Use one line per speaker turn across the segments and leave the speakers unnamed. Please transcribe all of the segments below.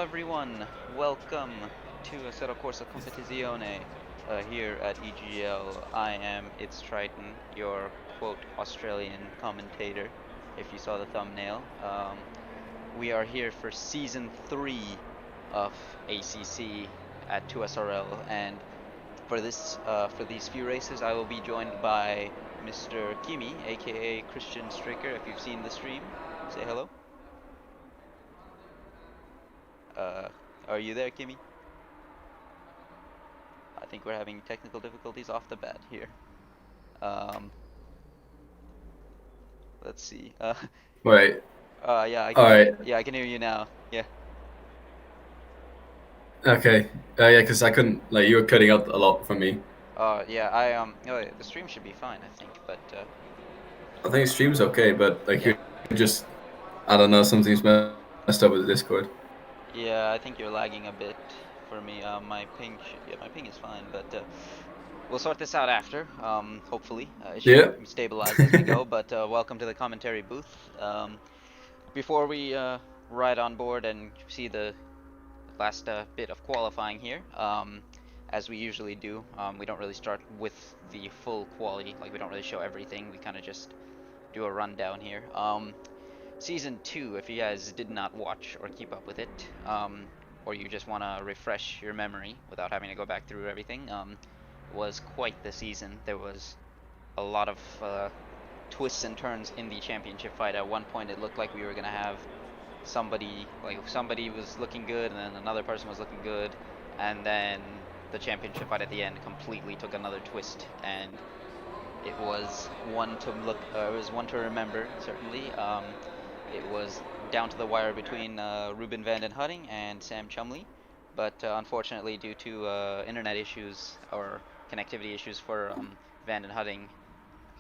everyone, welcome to Assetto Corsa Competizione here at EGL. I am It's Triton, your quote Australian commentator, if you saw the thumbnail. We are here for Season 3 of ACC at 2SRL, and for these few races I will be joined by Mr. Kimi, aka Christian Stricker. If you've seen the stream, say hello. Are you there, Kimmy? I think we're having technical difficulties off the bat here. Let's see.
Wait.
Yeah, I can.
Alright.
Yeah, I can hear you now. Yeah.
Okay. Yeah, because I couldn't. You were cutting out a lot from me.
Yeah. Oh, the stream should be fine, I think. But
I think the stream's okay, but
yeah.
you just. I don't know. Something's messed up with the Discord.
Yeah, I think you're lagging a bit for me. My ping is fine, but we'll sort this out after. Hopefully, it should stabilize as we go. But welcome to the commentary booth. Before we ride on board and see the last bit of qualifying here, as we usually do, we don't really start with the full quality. Like, we don't really show everything. We kind of just do a rundown here. Season 2, if you guys did not watch or keep up with it, or you just want to refresh your memory without having to go back through everything, was quite the season. There was a lot of twists and turns in the championship fight. At one point it looked like we were going to have somebody was looking good and then another person was looking good, and then the championship fight at the end completely took another twist, and it was one to remember, certainly. It was down to the wire between Ruben van den Hudding and Sam Chumley, but unfortunately, due to internet issues or connectivity issues for Van den Hudding,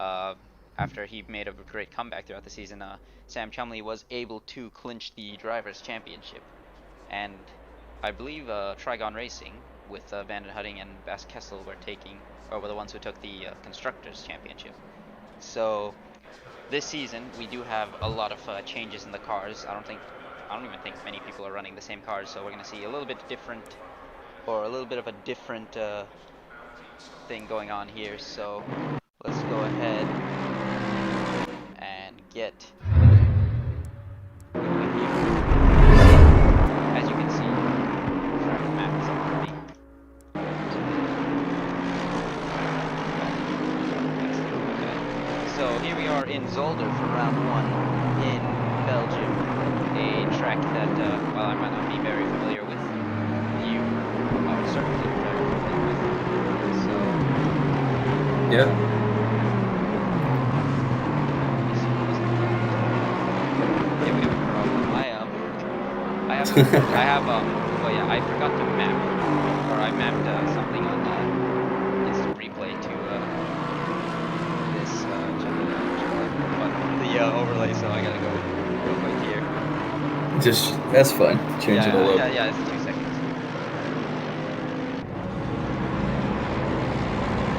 after he made a great comeback throughout the season, Sam Chumley was able to clinch the Drivers' Championship. And I believe Trigon Racing with Van den Hudding and Bas Kessel were the ones who took the Constructors' Championship. So this season we do have a lot of changes in the cars. I don't even think many people are running the same cars, so we're going to see a little bit of a different thing going on here. So let's go ahead and get going here. As you can see, the map is up for me. So here we are in Zolder for round 1 in Belgium, a track that, while I might not be very familiar with, you are certainly very familiar with. So
Yeah.
Yeah, we have a problem. I forgot to map, or I mapped something on instant replay to this the overlay, so I gotta go real quick here.
That's fine. Change it all up.
Yeah, it's 2 seconds.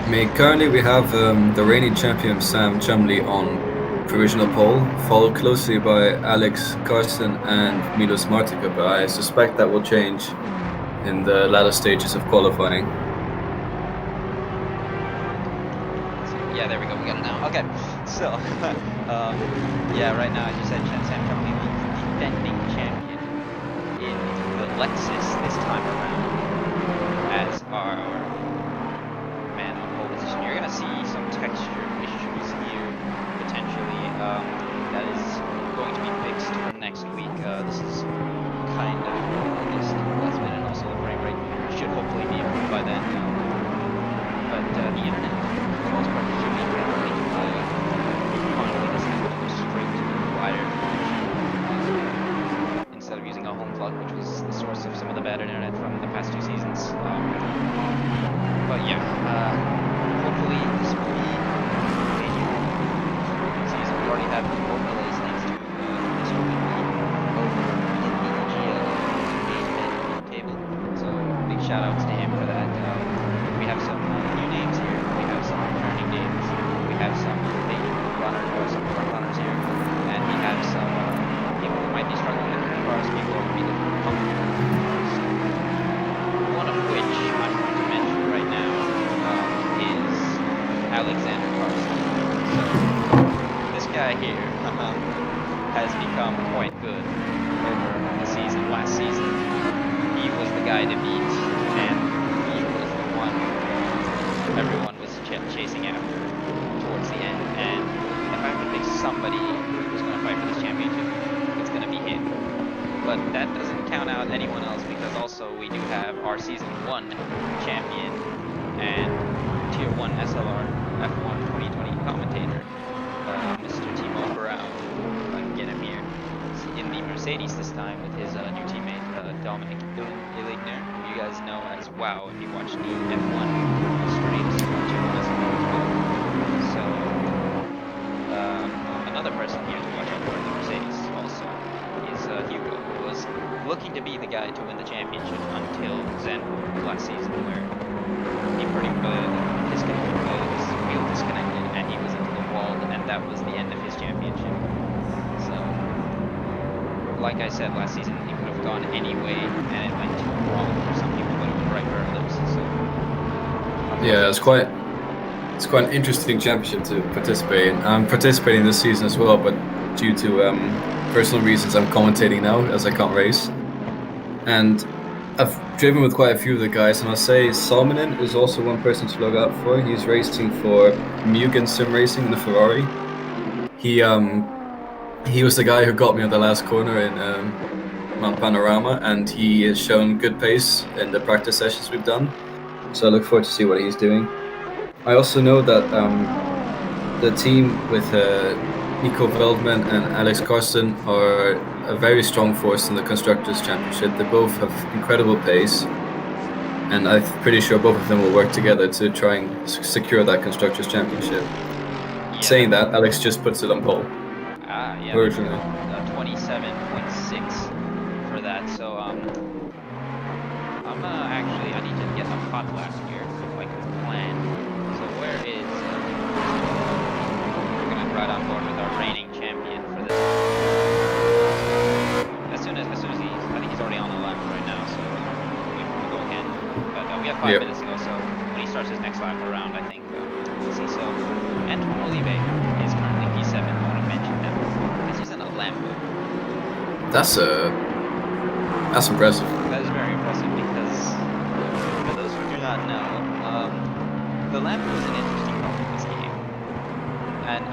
I mean, currently we have the reigning champion Sam Chumley on provisional pole, followed closely by Alex Carson and Milos Martika, but I suspect that will change in the latter stages of qualifying.
Yeah, there we go. We got it now. Okay, so yeah, right now, as you said, Sam Chumley, the defending champion in the Lexus this time around, as our man on pole position. You're gonna see some texture issues here potentially. That is going to be fixed for next week. This is kind of just last minute. Also, the frame rate should hopefully be improved by then. But the internet, for the most part, should be generally finally decided to go straight to the wider instead of using a home plug, which was the source of some of the bad internet from the past 2 seasons. But yeah, hopefully this will be a season. We already have 2 overlays thanks to this will be over in the EGL engagement table. So big shout outs to him for that. We have some new names here. We have some returning names. We have some late runners or some front runners here, and we have some people who might be struggling with their cars. People who will be looking comfortable here has become quite good over the season. Last season, he was the guy to beat, and he was the one everyone was chasing after towards the end. And if I have to pick somebody who's going to fight for this championship, it's going to be him. But that doesn't count out anyone else, because also we do have our Season 1 champion and Tier 1 SLR F1 2020 commentator, Mr. Timo Brown, if I can get him here, in the Mercedes this time with his new teammate Dominic Illigner, who you guys know as WoW if you watch the F1 streams, Tier 1 SLR as well. So another person here to watch out for in the Mercedes also is Hugo, who was looking to be the guy to win the championship until Zen last season, where he pretty his wheel disconnected and he was into the wall, and that was the end of his championship. So, like I said, last season he could have gone anyway, and it went wrong for some people, but it went right for others. So,
yeah, it's quite an interesting championship to participate in. I'm participating this season as well, but due to personal reasons, I'm commentating now as I can't race. And I've driven with quite a few of the guys, and I'll say Salminen is also one person to look out for. He's racing for Mugen Sim Racing in the Ferrari. He was the guy who got me on the last corner in Mount Panorama, and he has shown good pace in the practice sessions we've done. So I look forward to see what he's doing. I also know that the team with Nico Veldman and Alex Carson are a very strong force in the Constructors' Championship. They both have incredible pace, and I'm pretty sure both of them will work together to try and secure that Constructors' Championship. Yeah. Saying that, Alex just puts it on pole.
Yeah, originally. 27.6 for that, so I'm actually, I need to get a hot lap here if I can plan. So where is, we're gonna ride on board with our reigning champion for this. As soon as he's, I think he's already on the lap right now, so we'll go again. But we have 5 minutes to go, so when he starts his next lap around, I think we'll see. So Antoine Olive is currently P7. I want to mention that because he's in a Lambo.
That's impressive.
That is very impressive, because for those who do not know, the Lambo is an interesting car in this game, and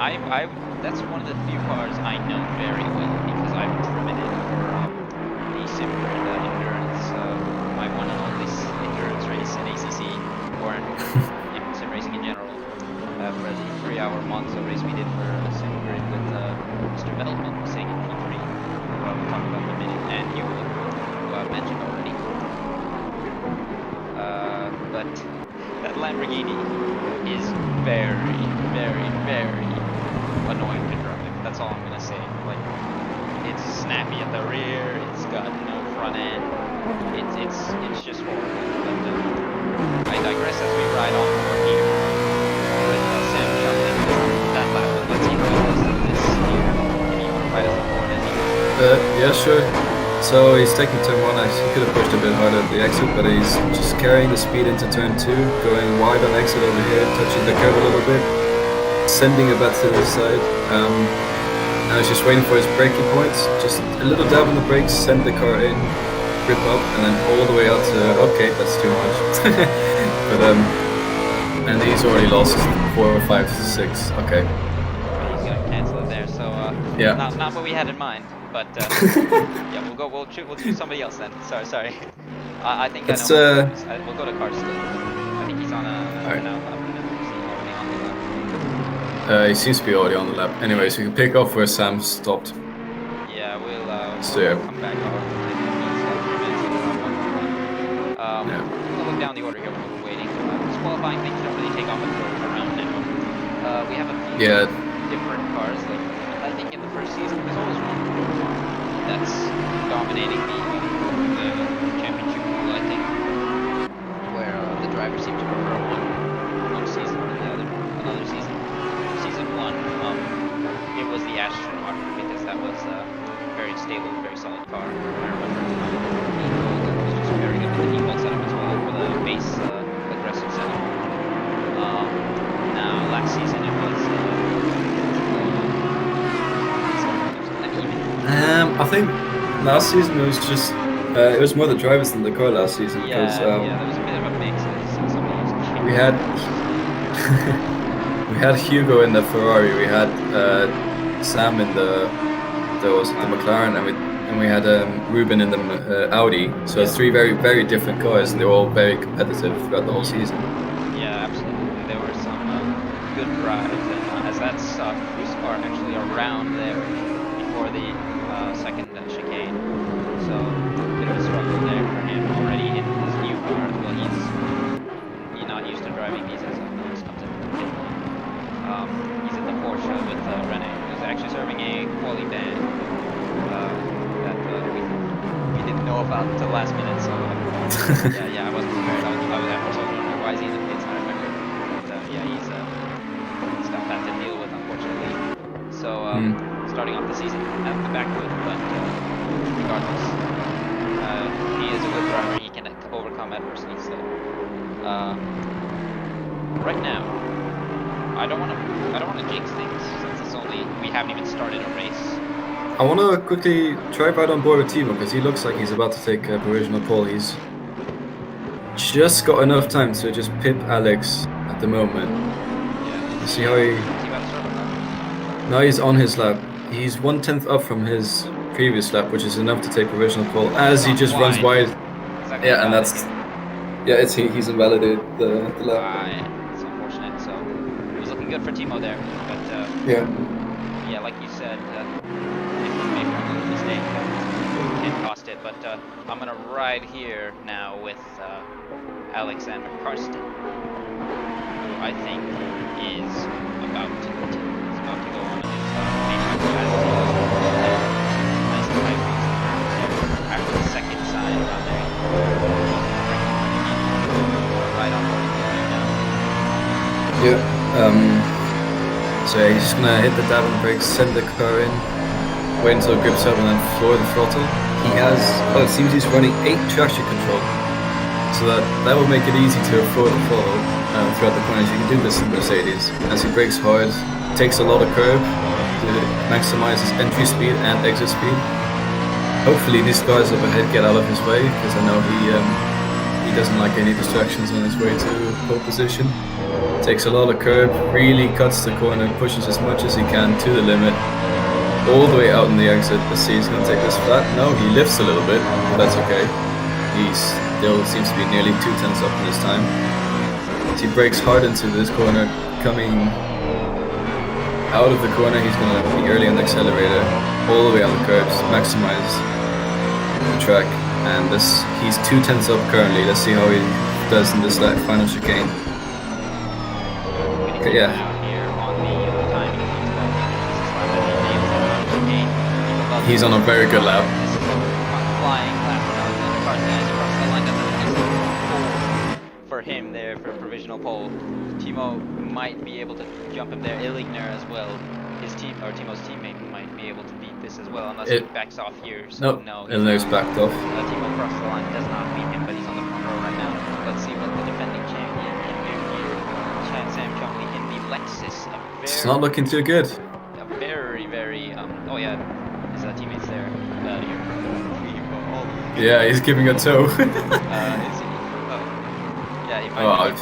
that's one of the few cars I know very well, because I've driven it for the Sim Endurance, my one and only endurance race in ACC, or in sim racing in general, for the 3-hour Monza race we did for Sim Grid with Mr. Veldman saying in P3, we'll talk about in a minute, and you will mentioned already. But that Lamborghini is very, very, very annoying to drive. That's all I'm gonna say. Like, it's snappy at the rear. It's got no front end. It's just horrible. But I digress as we ride on board here with Sam jumping that lap. Let's see how he does this here. Can you ride us on board as he goes?
Yeah, sure. So he's taking turn 1. He could have pushed a bit harder at the exit, but he's just carrying the speed into turn 2, going wide on exit over here, touching the curb a little bit, sending it back to the side. I was just waiting for his braking points, just a little dab on the brakes, send the car in, grip up, and then all the way out to, okay, that's too much. But and he's already lost 4 or 5, 6, okay.
He's gonna cancel it there, so
yeah.
Not what we had in mind. But yeah, we'll choose somebody else then. Sorry. I think I know. We'll go to Karsten. I think he's on already on the lap.
He seems to be already on the lap. Anyways, we can pick off where Sam stopped.
Yeah, we'll come back on. We'll look down the order here while we're waiting. Disqualifying things don't really take off around now. We have a few different cars. Like, I think in the first season there's always one that's dominating the championship pool, I think, where the drivers seem to prefer one season than another season. Season 1, it was the Astronaut, because that was a very stable, very solid car. I remember the Zolder was just very good with the default setup as well, for the base aggressive setup. Now last season it was
I think last season it was just it was more the drivers than the car last season because
Yeah, there was a bit of a mix. Somebody was
we had we had Hugo in the Ferrari, we had Sam in the McLaren, and we had Ruben in the Audi. So it's three very, very different cars, and they were all very competitive throughout the whole season.
Yeah, absolutely. There were some good drives, and as that's Prix are actually around there before the second chicane. So a bit of a struggle there for him already in his new car. Well, he's not used to driving these as he just comes into the pit lane. He's in the Porsche with Rene, who's actually serving a quali ban that we didn't know about until last minute. So I wasn't prepared. I was also wondering why is he in the pits. I remember, but he's got that to deal with, unfortunately. So starting off the season at the back foot, but regardless, he is a good driver. He can overcome adversity. So right now, I don't want to jinx things since we haven't even started a race.
I want to quickly drive right on board with Timo because he looks like he's about to take a provisional pole. He's just got enough time to just pip Alex at the moment.
Yeah.
You see how he... Now he's on his lap. He's 1/10 up from his previous lap, which is enough to take provisional pole as he just runs wide.
Exactly.
Yeah, and that's... Yeah, he's invalidated the lap.
It's unfortunate. So it was looking good for Timo there, but yeah, like you said, if you make a mistake, it can cost it. But I'm gonna ride here now with Alexander Karsten, who I think is about to go on his main nice tight after the second side around there. Right on board now.
Yeah. So he's just gonna hit the dab on the brakes, send the car in, wait until it grips up, and then floor the throttle. He has, it seems he's running 8 traction control, so that will make it easy to afford the follow throughout the corners. You can do this in Mercedes. As he brakes hard, takes a lot of curb to maximize his entry speed and exit speed. Hopefully these cars up ahead get out of his way, because I know he doesn't like any distractions on his way to pole position. Takes a lot of curb, really cuts the corner, pushes as much as he can to the limit, all the way out in the exit. Let's see, he's going to take this flat. No, he lifts a little bit, but that's okay. He still seems to be nearly 2/10 up in this time. As he brakes hard into this corner, coming out of the corner, he's going to be early on the accelerator, all the way on the curbs, maximize the track. And he's 2/10 up currently. Let's see how he does in this final chicane. Yeah. He's on a very good lap.
Flying lap for him there for provisional pole. Timo might be able to jump him there. Illigner as well. Timo's teammate might be able to beat this as well, unless he backs off here. So no,
Illigner's backed off.
Timo crossed the line, does not beat him, but he's on the front row right now. Let's see what the defending champion can do here. Sam Chumley in the Lexus.
It's not looking too good.
A very, very, oh yeah, his teammate's there.
Yeah, he's giving a tow.
Is he? Yeah, he might.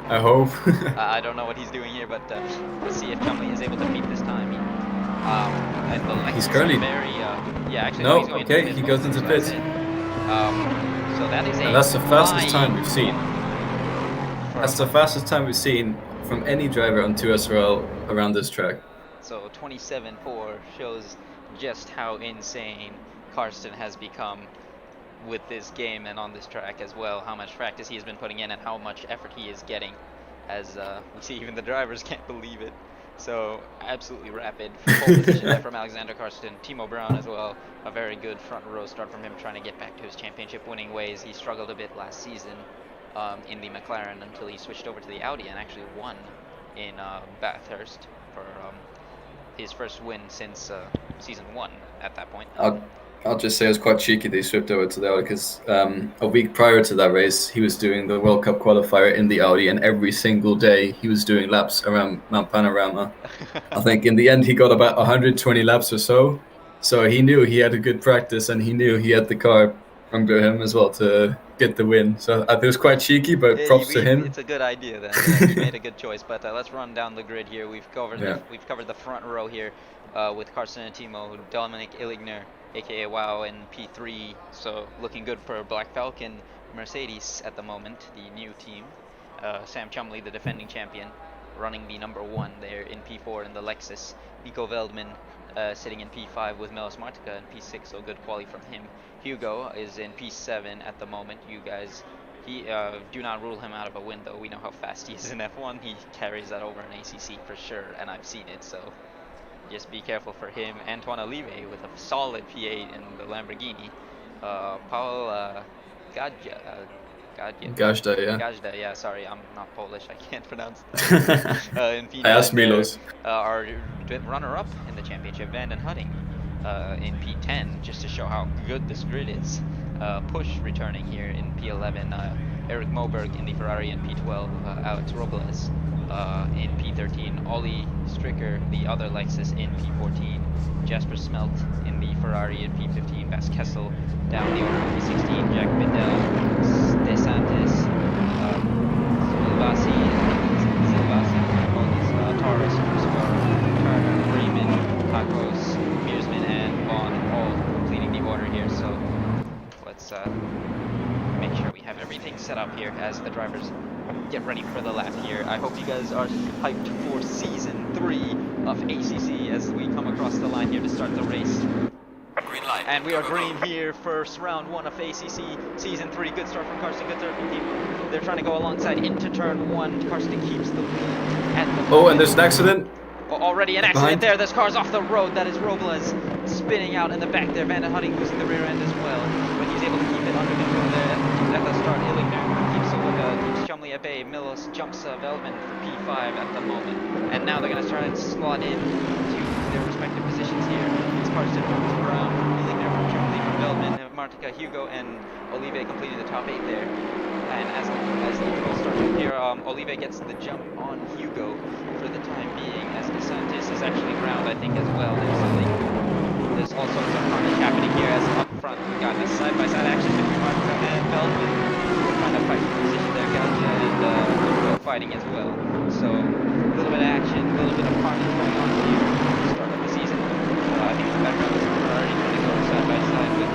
I hope.
I don't know what he's doing here, but let's see if Chumley is able to beat this time. And the Lexus
he's currently
very, actually,
no,
he's going
okay,
into
he goes into pit.
So that is
and that's the fastest time we've seen. That's the fastest time we've seen from any driver on 2SRL around this track.
So 27.4 shows just how insane Karsten has become with this game and on this track as well, how much practice he has been putting in and how much effort he is getting, as we see even the drivers can't believe it. So absolutely rapid pole position there from Alexander Karsten. Timo Brown as well, a very good front row start from him, trying to get back to his championship winning ways. He struggled a bit last season in the McLaren until he switched over to the Audi and actually won in Bathurst for his first win since season 1 at that point.
I'll just say it was quite cheeky they switched over to the Audi because a week prior to that race, he was doing the World Cup qualifier in the Audi, and every single day he was doing laps around Mount Panorama. I think in the end he got about 120 laps or so, So he knew he had a good practice, and he knew he had the car under him as well to get the win. So I think it was quite cheeky, but props to him.
It's a good idea then. Yeah, he made a good choice. But let's run down the grid here. We've covered the front row here with Carson and Timo, Dominic Illigner, aka Wow, in P3. So looking good for Black Falcon Mercedes at the moment, the new team. Sam Chumley, the defending champion, running the number 1 there in P4 in the Lexus. Nico Veldman sitting in P5 with Melos Martica in P6, so good quali from him. Hugo is in P7 at the moment. You guys, do not rule him out of a win, though. We know how fast he is in F1. He carries that over in ACC for sure, and I've seen it, so just be careful for him. Antoine Olive with a solid P8 in the Lamborghini. Paul Gajda, yeah, sorry, I'm not Polish, I can't pronounce that. In P9
I asked Milos.
Our runner-up in the championship, Vanden Hutting, in P10, just to show how good this grid is. Push returning here in P11, Eric Moberg in the Ferrari in P12, Alex Robles in P13, Ollie Stricker, the other Lexus, in P14, Jasper Smelt in the Ferrari in P15, Bas Kessel down the order in P16, Jack Bidel, DeSantis, Taurus, Turner, Raymond, Tacos, Mearsman, and Vaughn all completing the order here. So let's make sure we have everything set up here as the drivers get ready for the lap here. I hope you guys are hyped for Season 3 of ACC as we come across the line here to start the race.
Green light.
And we are green here, first round 1 of ACC Season 3. Good start from Karsten, good start from team. They're trying to go alongside into turn 1. Karsten keeps the lead at the moment.
Oh, and there's an accident.
Already an accident there. This car's off the road. That is Robles spinning out in the back there. Vanden Hutting losing the rear end as well, but he's able to keep it under control there at the start. Illigner keeps Chumley at bay. Milos jumps Veldman for P5 at the moment, and now they're going to try and slot in to their respective positions here. It's Karsten from Brown, Illigner from Chumley, from Veldman, Martica, Hugo, and Olive completing the top 8 there. And as the control starts up here, Olive gets the jump on Hugo for the time being, as DeSantis is actually ground, I think, as well. There's all sorts of carnage happening here, as up front we got a side-by-side action between Martica and Veldman. We're trying to fight for position there, Ganja and Hugo fighting as well. So a little bit of action, a little bit of carnage going on here at the start of the season. I think in the background is already trying to go side-by-side with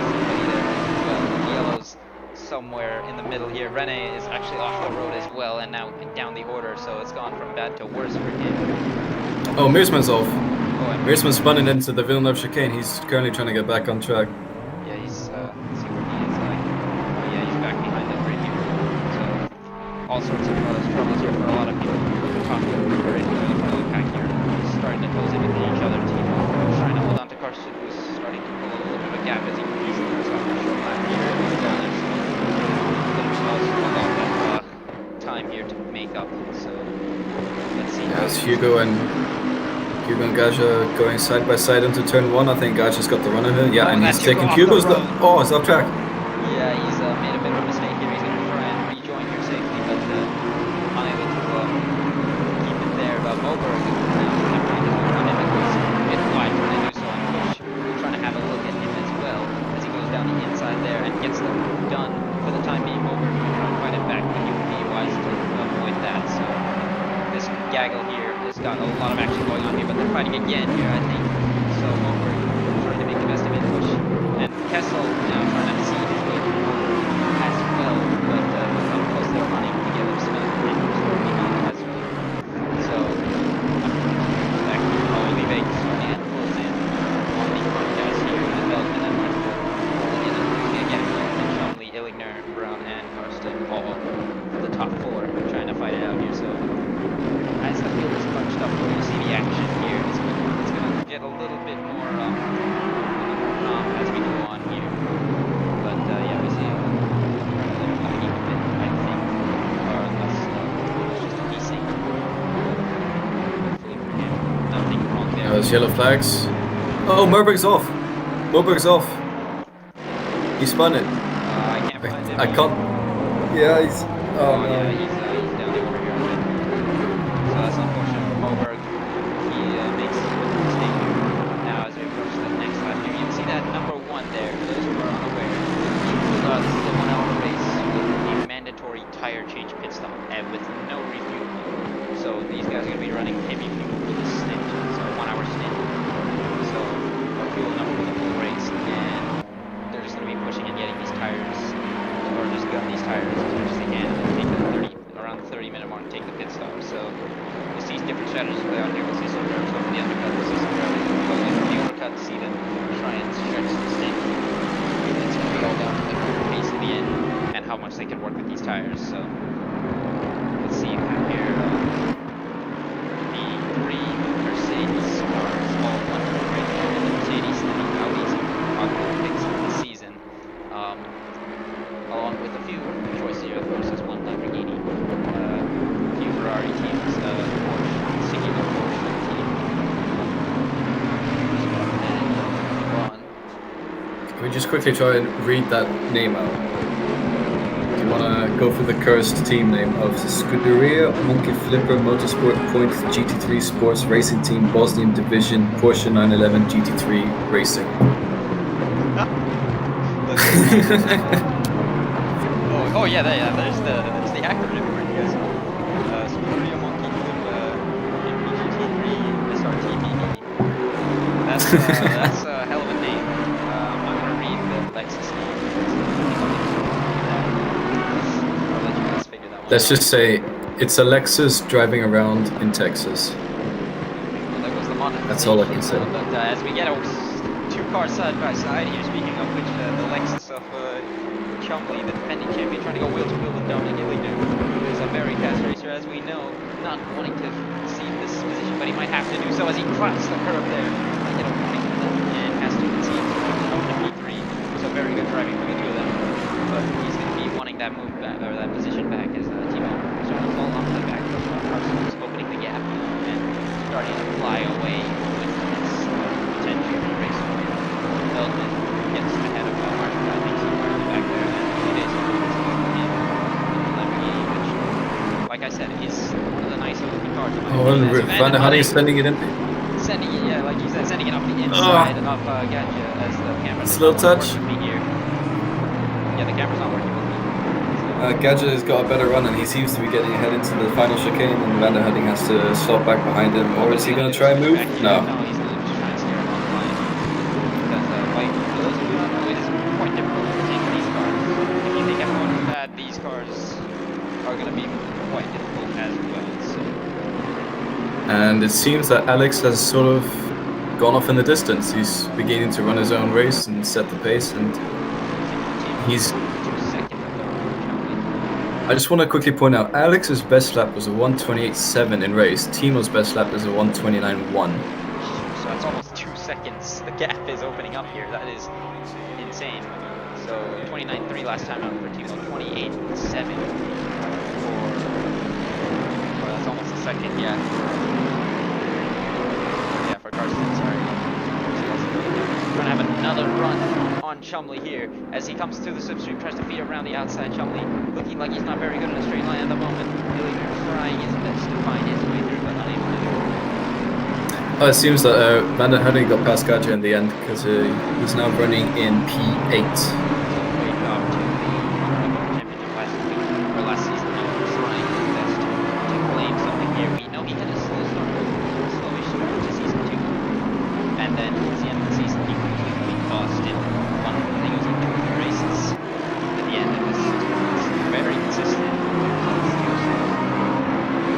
somebody there as well. The yellows somewhere in the middle here. Rene is actually off the road as well, and now down the order, so it's gone from bad to worse for him.
Oh, Mearsman's off. Mearsman's spun into the Villeneuve chicane. He's currently trying to get back on track.
Yeah, he's let's see where he is. Yeah, he's back behind the grid here. So all sorts of struggles here for a lot of people. Top right in the front of the pack here, starting to close in with each other. Team trying to hold on to Karsten, who's starting to pull a little bit of a gap as he completes the first short lap here. Time here to make up, so let's see.
Yeah, it's Hugo and Gaja going side by side into turn 1. I think Gaja's got the run of it. Yeah, and he's taking Hugo's. It's off track.
Yeah, he's made a bit of a mistake here. He's going to try and rejoin here safely, but unable to keep it there. But Moberg is now trying to run in because it's a bit wide for him to do so on push. We're trying to have a look at him as well as he goes down the inside there and gets them done for the time being. Moberg will try and fight it back, but he would be wise to avoid that. So this gaggle here has got a lot of action going on here, but they're fighting again here, I think. So Moberg trying to make the best of it, push. And Kessel now trying to see his way through as well, but of course they're running together, Smith and Restore behind as well. So back to Olive starting at full in on the front guys here, and Veldman and Martica pulling in and moving again, and Chumley, Illigner, Brown, and Karsten all the top 4 trying to fight it out here. So as the field is bunched up, we're going to see the action here. It's going to get a little bit more calm as we go on here. But yeah, we see a little lagging a bit, I think, or unless it's just a desync. Hopefully for him, nothing wrong there.
There's yellow flags. Oh, Moberg's off. Moberg's off. He spun it.
I can't find him.
I can't. Yeah, he's. Oh,
yeah, he's down the order here. So that's unfortunate for Moberg. He makes a mistake here. Now as we approach the next
we just quickly try and read that name out? Do you want to go for the cursed team name of Scuderia Monkey Flipper Motorsport Point GT3 Sports Racing Team Bosnian Division Porsche 911 GT3 Racing?
Oh yeah, there's the acronym for it, yes. Scuderia Monkey Flipper GT3 SRTBD. That's a hell of a name. I'm not gonna read the Lexus name. I'll let you guys figure that one
Let's
out.
just say it's a Lexus driving around in Texas.
Well, there goes the monetization.
That's all I can say.
But as we get two cars side by side here, speaking of which, the Lexus of Chumley, the defending champion, trying to go wheel to wheel with Dominic Ilidu, who is a very fast racer, as we know, not wanting to cede this position, but he might have to do so as he claps the curve there. Might get a warning from them and has to concede to P3. So very good driving from the two of them, but he's going to be wanting that move back, or that position back, as Timo is starting to fall off the back of Carson, just opening the gap and starting to fly away with his potential race win. Feldman gets ahead of Martin, I think he's in the back there, and it is in the Lamborghini, which, like I said, is one of the nicer looking cars.
Oh, Van der Honey is sending it in.
Sending it, yeah, like you said, sending it off the inside of Gadja as the camera.
It's a little touch.
With me here. Yeah, the camera's not working with me.
Gadget has got a better run and he seems to be getting ahead into the final chicane, and Van der Honey has to stop back behind him. Or is he going to try and move? No.
No, he's going to just try and steer him on the line. Because, for those who do not know, it is quite difficult to take these cars. If you think everyone is bad, these cars are going to be quite difficult as well. So.
And it seems that Alex has sort of gone off in the distance. He's beginning to run his own race and set the pace, and he's... I just want to quickly point out, Alex's best lap was a 1:28.7 in race. Timo's best lap is a 1:29.1.
So that's almost 2 seconds. The gap is opening up here. That is insane. So 29.3 last time out for Timo, 28.7 for that's almost a second, yeah. Yeah, for Carson, sorry. Trying to have another run on Chumley here as he comes through the slipstream, tries to feed around the outside. Chumley looking like he's not very good in a straight line at the moment. Really trying his best to find his way through, but unable to.
It seems that Van der Honey got past Gadja in the end because he's now running in P8.
Great job to the championship last season. Now he's trying his best to claim something here. We know he had a slow start, slowish start to season 2, and then towards the end of the season he completely lost in one. I think it was in 2 races. At the end it was very consistent.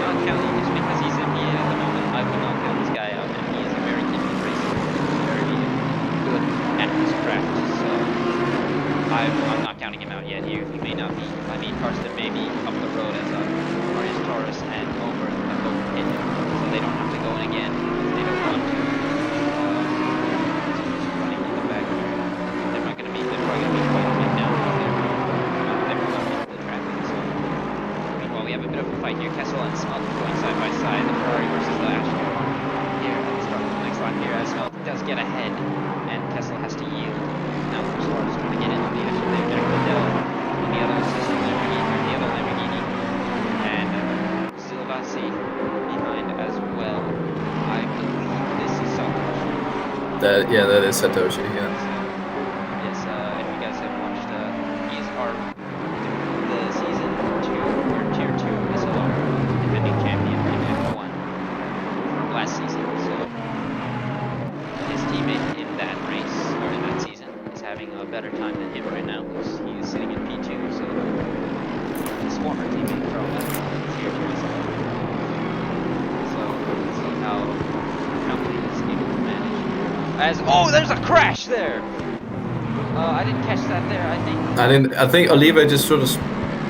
Not counting just because he's in P8 at the moment. I would not count this guy out, and he is a very gifted racer, very good at his craft. So I'm not counting him out yet here. He may not be. I mean, Karsten may be up the road as Marius Torres and Over have both hit him, so they don't have to go in again. They don't want to. Running in the back. They're not going to be. They're probably going to be quite a bit down. They're going to hit the track. So meanwhile, we have a bit of a fight here. Kessel and Smelt going side by side. The Ferrari versus the Aston here at the start of the next lap here. As Smelt does get ahead, and Kessel has to yield. Now Suarez trying to get in on the action there. Jack Liddell on the other system Lamborghini, and Silvassi behind as well. I believe this is Satoshi.
That is Satoshi, yeah.
Yes, if you guys have watched, he's the season 2 or tier 2 SLR defending champion in F1 from last season. So his teammate in that race or in that season is having a better time than him right now. He's sitting in P2, so his former teammate from tier 2 SLR. So let's see how Company is able to manage. There's a crash there. I didn't catch that there.
I think Olive just sort of.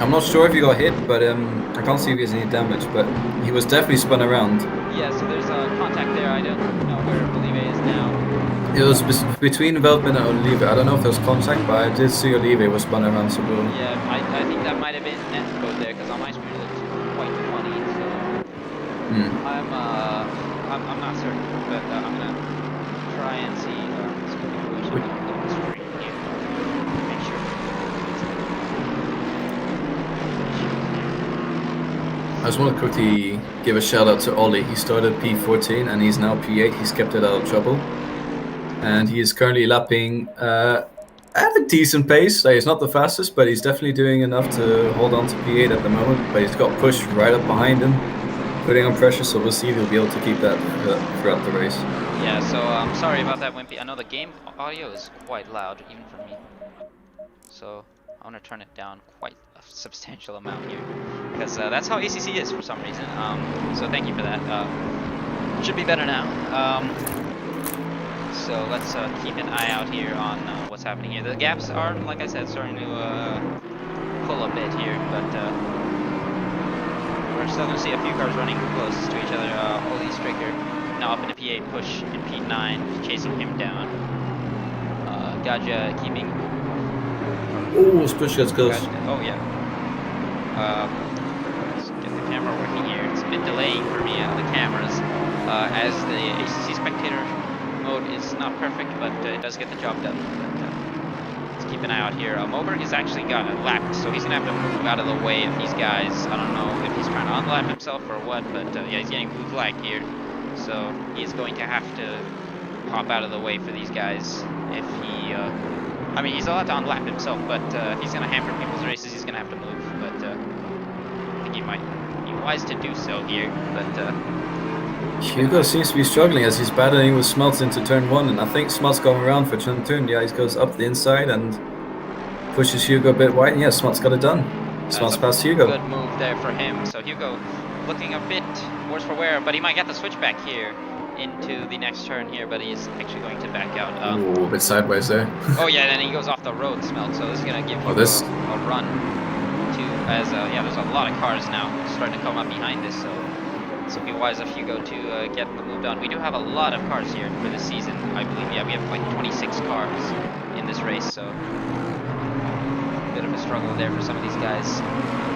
I'm not sure if he got hit, but I can't see if he has any damage. But he was definitely spun around.
Yeah, so there's a contact there. I don't know where Olive is now.
It was between Veldman and Olive. I don't know if there was contact, but I did see Olive was spun around some more.
Yeah, I think that might have been net code there because on my screen it looked quite funny. So I'm not certain, but I'm gonna try and see. On the screen here.
just want to quickly give a shout out to Ollie. He started P14 and he's now P8. He's kept it out of trouble. And he is currently lapping at a decent pace. Like, he's not the fastest, but he's definitely doing enough to hold on to P8 at the moment. But he's got pushed right up behind him, putting on pressure, so we'll see if he'll be able to keep that throughout the race.
Yeah, so I'm sorry about that, Wimpy. I know the game audio is quite loud, even for me. So I want to turn it down quite a substantial amount here, because that's how ACC is for some reason. So thank you for that. Should be better now. So let's keep an eye out here on what's happening here. The gaps are, like I said, starting to pull a bit here, but we're still going to see a few cars running close to each other. Holy Stricker now up in a P8 push in P9, chasing him down. Gaja keeping...
Oh, his push gets close.
Oh yeah. Let's get the camera working here. It's a bit delaying for me, the cameras, as the ACC spectator mode is not perfect, but it does get the job done. But, let's keep an eye out here. Moberg has actually got a lap, so he's gonna have to move out of the way of these guys. I don't know if he's trying to unlap himself or what, but yeah, he's getting blue flag here, so he's going to have to hop out of the way for these guys if he. I mean, he's allowed to unlap himself, but he's gonna hamper people's races. He's gonna have to move, but I think he might be wise to do so here. But
Hugo seems to be struggling as he's battling with Smelts into turn 1, and I think Smelts going around for turn 2. Yeah, he goes up the inside and pushes Hugo a bit wide, and yeah, Smelts got it done. Smelts past Hugo.
Good move there for him. So Hugo looking a bit worse for wear, but he might get the switchback here into the next turn here, but he's actually going to back out.
Ooh, a bit sideways there.
Oh yeah, and then he goes off the road, Smelt, so this is going to give Hugo a run to, as yeah, there's a lot of cars now starting to come up behind this, so it'll be wise of Hugo to get the move done. We do have a lot of cars here for this season, I believe. Yeah, we have like 26 cars in this race, so a bit of a struggle there for some of these guys.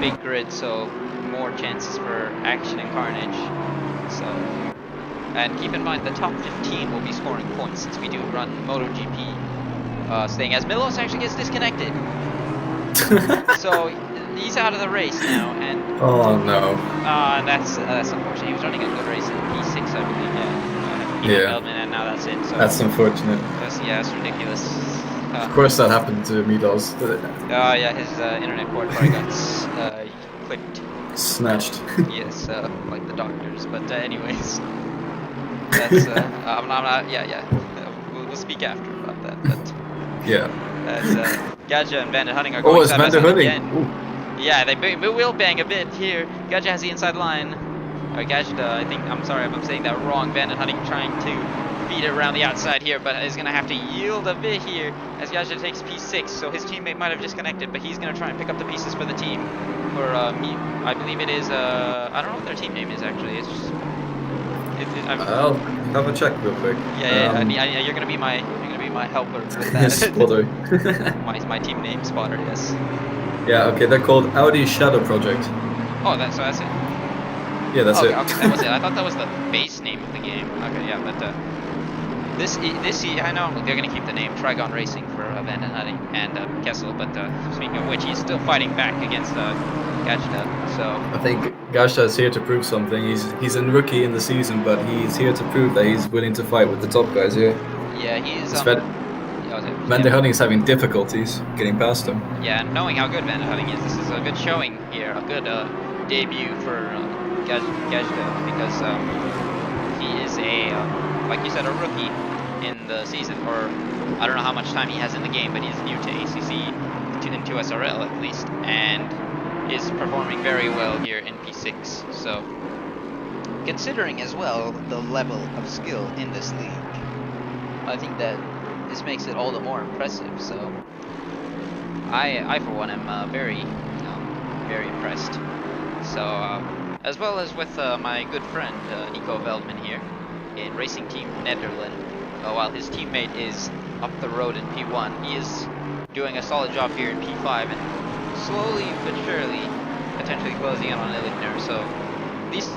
Big grid, so more chances for action and carnage. So, and keep in mind the top 15 will be scoring points since we do run MotoGP. Staying as Milos actually gets disconnected. So he's out of the race now, and
oh no.
That's unfortunate. He was running a good race in P6, I believe. Yeah. Feldman, and now that's it. So
that's unfortunate.
That's ridiculous.
Of course, that happened to Milos.
Yeah, his internet port probably got clipped.
Snatched.
Yes, like the doctors. But anyways, that's I'm not. Yeah. We'll speak after about that. But
yeah.
As Gaja and Bandit Hunting are going side by side again. Ooh. Yeah, they will bang a bit here. Gaja has the inside line. Gajda, I think, I'm sorry if I'm saying that wrong. Bandit Hunting trying to feed it around the outside here, but is going to have to yield a bit here as Gajda takes P6. So his teammate might have disconnected, but he's going to try and pick up the pieces for the team. For me, I believe it is, I don't know what their team name is actually. It's just...
I'll have a check real quick.
Yeah, you're going to be my helper with that.
Spotter.
my team name, Spotter, yes.
Yeah, okay, they're called Audi Shadow Project.
Oh, so that's it?
Yeah, that's it.
Okay, that was it. I thought that was the base name of the game. Okay, yeah, but this I know they're going to keep the name Trigon Racing for Bandit Hunting and Kessel, but speaking of which, he's still fighting back against Gajda, so...
I think Gajda is here to prove something. He's a rookie in the season, but he's here to prove that he's willing to fight with the top guys here.
Yeah, he's...
Bandit Hunting is having difficulties getting past him.
Yeah, and knowing how good Bandit Hunting is, this is a good showing here, a good debut for Gajda, because he is like you said, a rookie in the season, or I don't know how much time he has in the game, but he's new to ACC, to SRL at least, and is performing very well here in P6. So, considering as well the level of skill in this league, I think that this makes it all the more impressive. So, I for one am very impressed. So, as well as with my good friend Nico Veldman here in Racing Team Netherlands, while his teammate is up the road in P1, he is doing a solid job here in P5 and slowly but surely potentially closing in on Illichner. So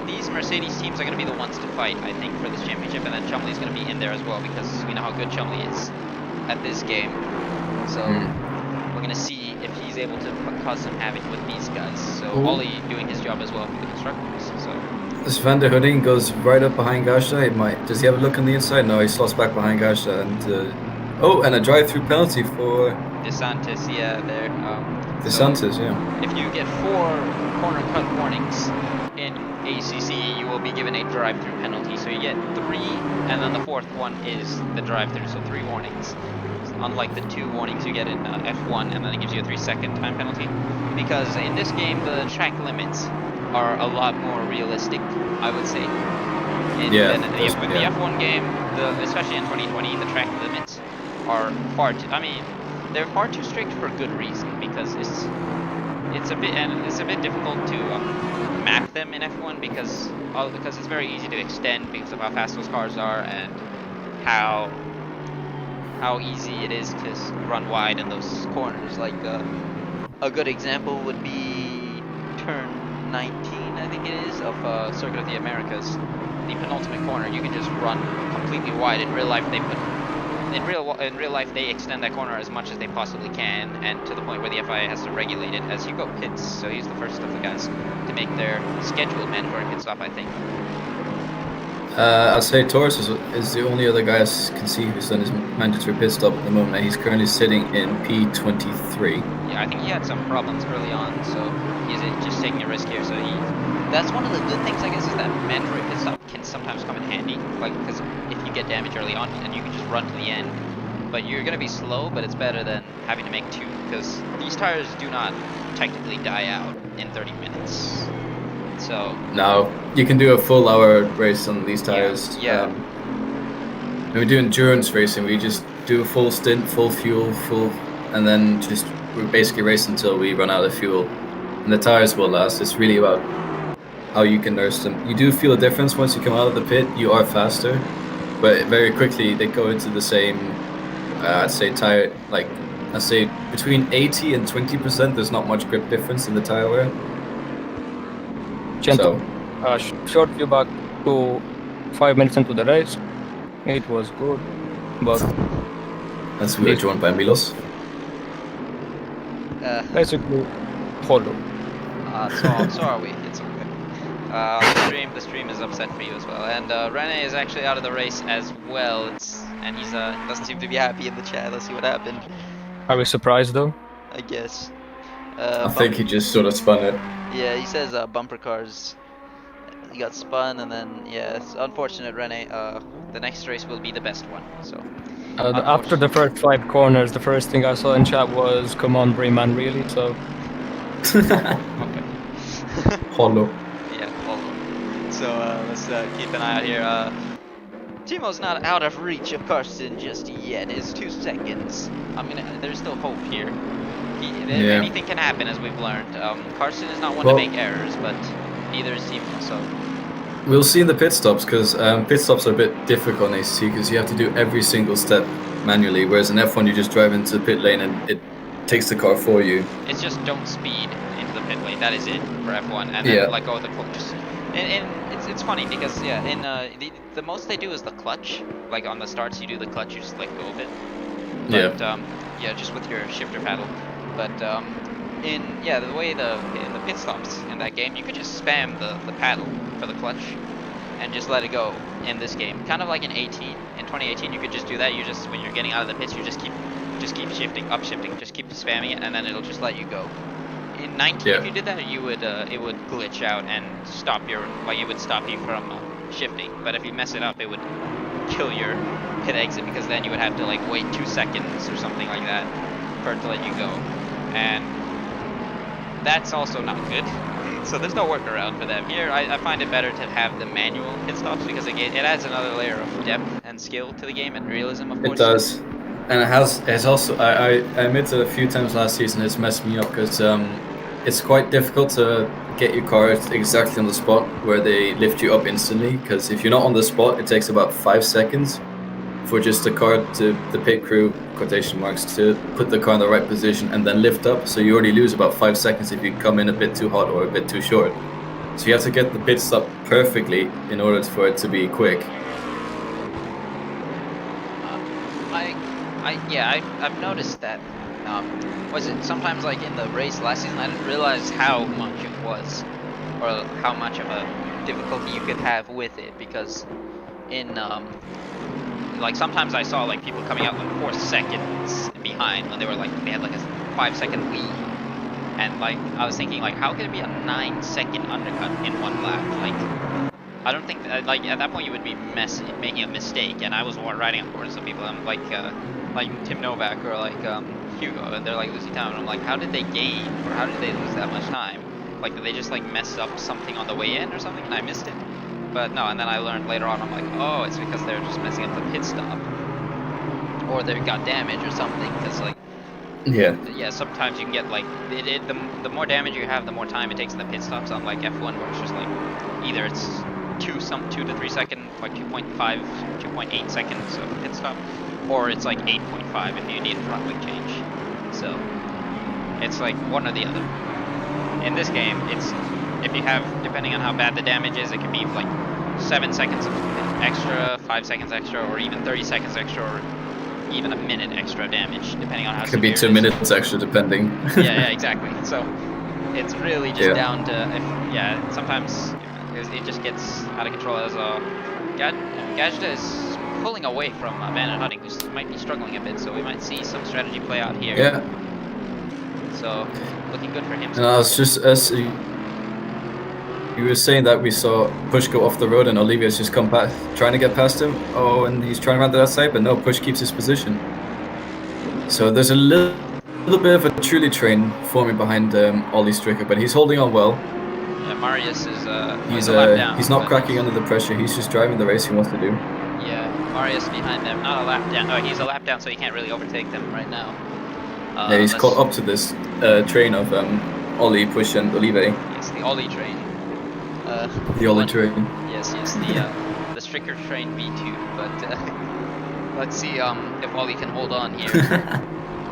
these Mercedes teams are going to be the ones to fight, I think, for this championship, and then Chumley's going to be in there as well because we know how good Chumley is at this game. So we're going to see if he's he's able to cause some havoc with these guys. So Ollie doing his job as well for the constructors. So
this Van der Hooding goes right up behind Gasha. Does he have a look on the inside? No, he slots back behind Gasha, and and a drive-through penalty for
DeSantis. Yeah, there.
DeSantis.
So if you get 4 corner cut warnings in ACC, you will be given a drive-through penalty. So you get 3, and then the 4th one is the drive-through. So 3 warnings. Unlike the 2 warnings you get in F1, and then it gives you a 3-second time penalty. Because in this game, the track limits are a lot more realistic, I would say. In the F1 game, especially in 2020, the track limits are they're far too strict for good reason, because it's a bit difficult to map them in F1 because it's very easy to extend because of how fast those cars are and how easy it is to run wide in those corners. Like a good example would be turn 19, I think it is, of Circuit of the Americas. The penultimate corner, you can just run completely wide. In real life, they extend that corner as much as they possibly can, and to the point where the FIA has to regulate it as Hugo pits. So he's the first of the guys to make their scheduled mandatory pit stop, I think.
I'll say Torres is the only other guy I can see who's done his mandatory pit stop at the moment, and he's currently sitting in P23.
Yeah, I think he had some problems early on, so he's just taking a risk here. So that's one of the good things, I guess, is that mandatory pit stop can sometimes come in handy, like because if you get damage early on, and you can just run to the end. But you're gonna be slow, but it's better than having to make 2, because these tires do not technically die out in 30 minutes. So
no, you can do a full hour race on these tires.
Yeah.
When we do endurance racing, we just do a full stint, full fuel, and then we basically race until we run out of fuel. And the tires will last. It's really about how you can nurse them. You do feel a difference once you come out of the pit. You are faster, but very quickly they go into the same. I'd say between 80 and 20%. There's not much grip difference in the tire wear.
Gentle. Short feedback to 5 minutes into the race. It was good, but
as we were joined by Milos.
Basically, hollow.
So are we. It's okay. The stream is upset for you as well, and Rene is actually out of the race as well. And he's doesn't seem to be happy in the chat. Let's see what happened.
Are we surprised though?
I guess.
I think he just sort of spun it.
Yeah, he says bumper cars. He got spun, and then it's unfortunate, Rene. The next race will be the best one. So.
After the first 5 corners, the first thing I saw in chat was, "Come on, Breman, really?" So.
Okay.
Hollow.
Yeah, hollow. So let's keep an eye out here. Timo's not out of reach of Carson just yet. It's 2 seconds. There's still hope here. Anything can happen, as we've learned. Carson is not one to make errors, but neither is Timo. So
we'll see in the pit stops, because pit stops are a bit difficult in ACC because you have to do every single step manually, whereas in F1 you just drive into the pit lane and it takes the car for you.
It's just don't speed into the pit lane. That is it for F1, and then let go of the clutch. And it's funny because the most they do is the clutch. Like on the starts, you do the clutch, you just let go of it. But, just with your shifter paddle. But in the pit stops in that game, you could just spam the paddle for the clutch and just let it go in this game. Kind of like in 2018, you could just do that. You just, when you're getting out of the pits, you just keep shifting, upshifting, just keep spamming it, and then it'll just let you go. In 19, if you did that, it would glitch out and it would stop you from shifting. But if you mess it up, it would kill your pit exit, because then you would have to wait 2 seconds or something like that for it to let you go, and that's also not good. So there's no workaround for them. Here, I find it better to have the manual pit stops, because it adds another layer of depth and skill to the game, and realism, of course.
It does. And it's also, I admitted a few times last season it's messed me up, because it's quite difficult to get your car exactly on the spot where they lift you up instantly, because if you're not on the spot, it takes about 5 seconds for just the car to the pit crew, quotation marks, to put the car in the right position and then lift up. So you already lose about 5 seconds if you come in a bit too hot or a bit too short. So you have to get the pit stop perfectly in order for it to be quick.
I've noticed that Was it sometimes like in the race last season, I didn't realize how much it was, or how much of a difficulty you could have with it, because in like sometimes I saw like people coming out like 4 seconds behind when they were like, they had like a 5-second lead, and like I was thinking like, how could it be a 9-second undercut in one lap? Like, I don't think that, like at that point you would be making a mistake, and I was riding on board some people. I'm like Tim Novak or like Hugo, and they're like losing time, and I'm like, how did they gain, or how did they lose that much time? Like, did they just like mess up something on the way in or something, and I missed it? But no, and then I learned later on, I'm like, oh, it's because they're just messing up the pit stop, or they got damage or something, because like, yeah, sometimes you can get like, the more damage you have, the more time it takes in the pit stops, unlike F1, where it's just like, either it's 2 to 3 seconds, like 2.8 seconds of pit stop, or it's like 8.5 if you need a front wing change. So it's like one or the other. In this game, it's, if you have, depending on how bad the damage is, it can be like 7 seconds of extra, 5 seconds extra, or even 30 seconds extra, or even a minute extra damage, depending on how severe it is.
Could be 2 minutes extra, depending.
Yeah, exactly. So it's really just down to, if, sometimes it just gets out of control. As Gajda is pulling away from Van Hutting, who might be struggling a bit, so we might see some strategy play out here.
Yeah.
So looking good for him.
And I was just, as you were saying that we saw Push go off the road and Olivia's just come back, trying to get past him. Oh, and he's trying around to that side, but no, Push keeps his position. So there's a little bit of a truly train forming behind Ollie Stricker, but he's holding on well.
Yeah, Marius is he's a lap down.
He's not cracking under the pressure. He's just driving the race he wants to do.
Yeah, Marius behind them, not a lap down. No, he's a lap down, so he can't really overtake them right now.
Yeah, he's caught up to this train of Ollie, Push, and Olive.
Yes, the Ollie train.
The Ollie train.
Yes, the Stricker train V2. But let's see if Ollie can hold on here.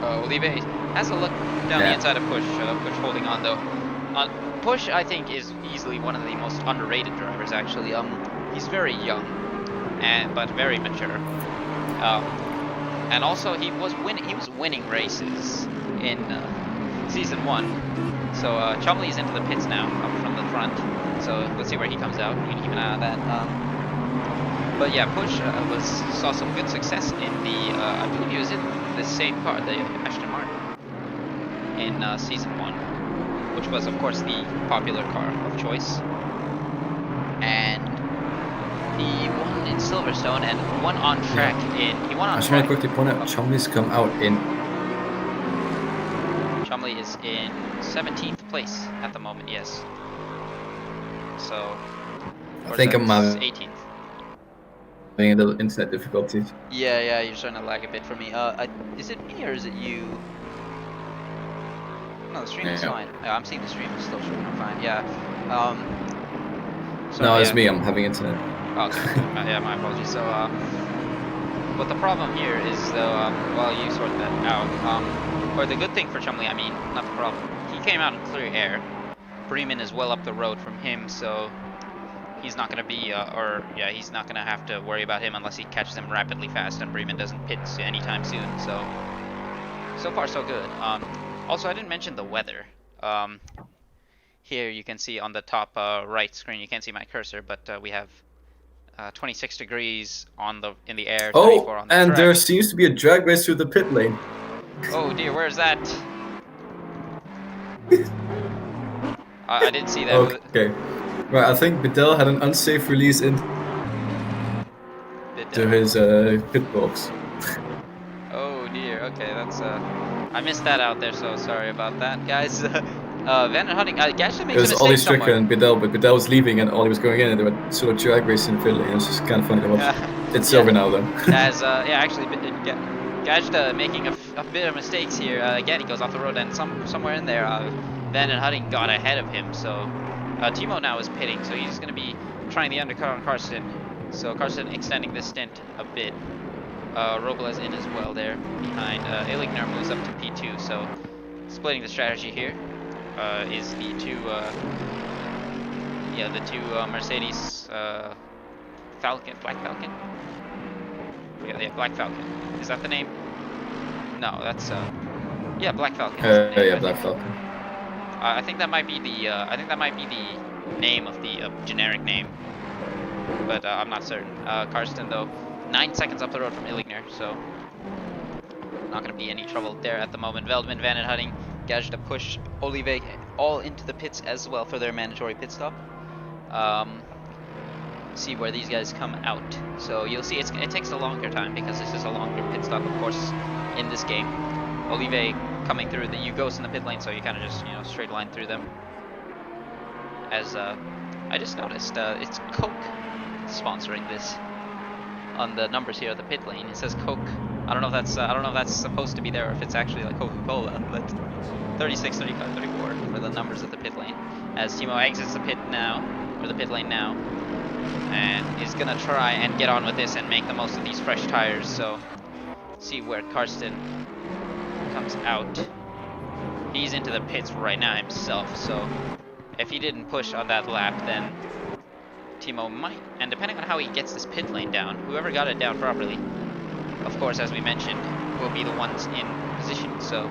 Olive has a look down the inside of Push. Push holding on though. Push, I think, is easily one of the most underrated drivers. Actually, he's very young, but very mature. And also he was winning races in season 1. So Chumley's into the pits now, up from the front. So let's see where he comes out. We can keep an eye on that. But yeah, Push saw some good success in the, I believe he was in the same car, the Aston Martin, in season 1, which was of course the popular car of choice. And he won in Silverstone and won on track he won on track.
I just want to quickly point out, Chumley's come out in...
Chumley is in 17th place at the moment, yes. So...
I think I'm
18th.
having a little internet difficulties.
Yeah, you're starting to lag a bit for me. Is it me or is it you? No, the stream is fine. I'm seeing the stream is still showing fine, yeah. So,
no, it's me, I'm having internet.
Oh, okay. Yeah, my apologies. So, but the problem here is, though, while you sort that out, or the good thing for Chumley, I mean, not the problem, he came out in clear air. Bremen is well up the road from him, so he's not going to be, he's not going to have to worry about him unless he catches him rapidly fast and Bremen doesn't pit anytime soon, so far so good. Also, I didn't mention the weather. Here you can see on the top right screen, you can't see my cursor, but we have 26 degrees in the air, 34 on the
and
track.
there seems to be a drag race through the pit lane.
Oh dear, where's that? I didn't see that.
Okay. Right, I think Bedell had an unsafe release into his pit box.
Oh dear, okay, that's I missed that out there, so sorry about that, guys. Van Hutting, Gashta makes a mistake.
It was Ollie Stricker
somewhere.
and Bedell, but Bedell was leaving and Ollie was going in, and they were sort of drag racing in the pit lane. It was just kind of funny to watch. It's over now, though.
Actually, Gajda making a bit of mistakes here. Again, he goes off the road, and somewhere in there, Van Hutting got ahead of him. So Timo now is pitting, so he's going to be trying the undercut on Karsten. So Karsten extending this stint a bit. Robles in as well there behind. Illigner moves up to P2, so splitting the strategy here is the two Mercedes Falcon, Black Falcon? Yeah, Black Falcon. Is that the name? No, that's Yeah, Black Falcon is the name.
Yeah, Black Falcon.
I think that might be the name of the generic name, but I'm not certain. Karsten though, 9 seconds up the road from Illigner, so not going to be any trouble there at the moment. Veldman, Van Hutting, Gage to push Olive all into the pits as well for their mandatory pit stop. See where these guys come out. So you'll see it takes a longer time because this is a longer pit stop, of course, in this game. Olive coming through the Ugos in the pit lane, so you kind of just straight line through them. As I just noticed, it's Coke sponsoring this on the numbers here at the pit lane. It says Coke. I don't know if that's supposed to be there or if it's actually like Coca-Cola, but 36, 35, 34 for the numbers at the pit lane. As Timo exits the pit now, or the pit lane now, and is gonna try and get on with this and make the most of these fresh tires. So see where Karsten comes out. He's into the pits right now himself, so if he didn't push on that lap, then Timo might, and depending on how he gets this pit lane down, whoever got it down properly, of course, as we mentioned, will be the ones in position. So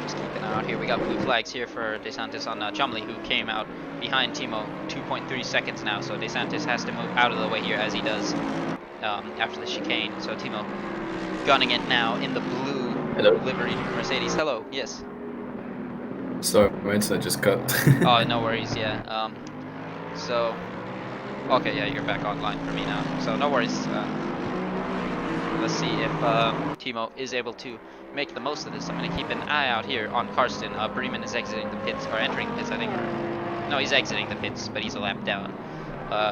just keep an eye out here. We got blue flags here for DeSantis on Chumley, who came out behind Timo 2.3 seconds now. So DeSantis has to move out of the way here, as he does after the chicane. So Timo gunning it now in the blue livery Mercedes. Hello, yes.
Sorry, my internet just cut.
Oh, no worries, yeah. So, okay, yeah, you're back online for me now. So, no worries. Let's see if Timo is able to make the most of this. I'm going to keep an eye out here on Karsten. Bremen is exiting the pits, or entering the pits, I think. No, he's exiting the pits, but he's a lap down.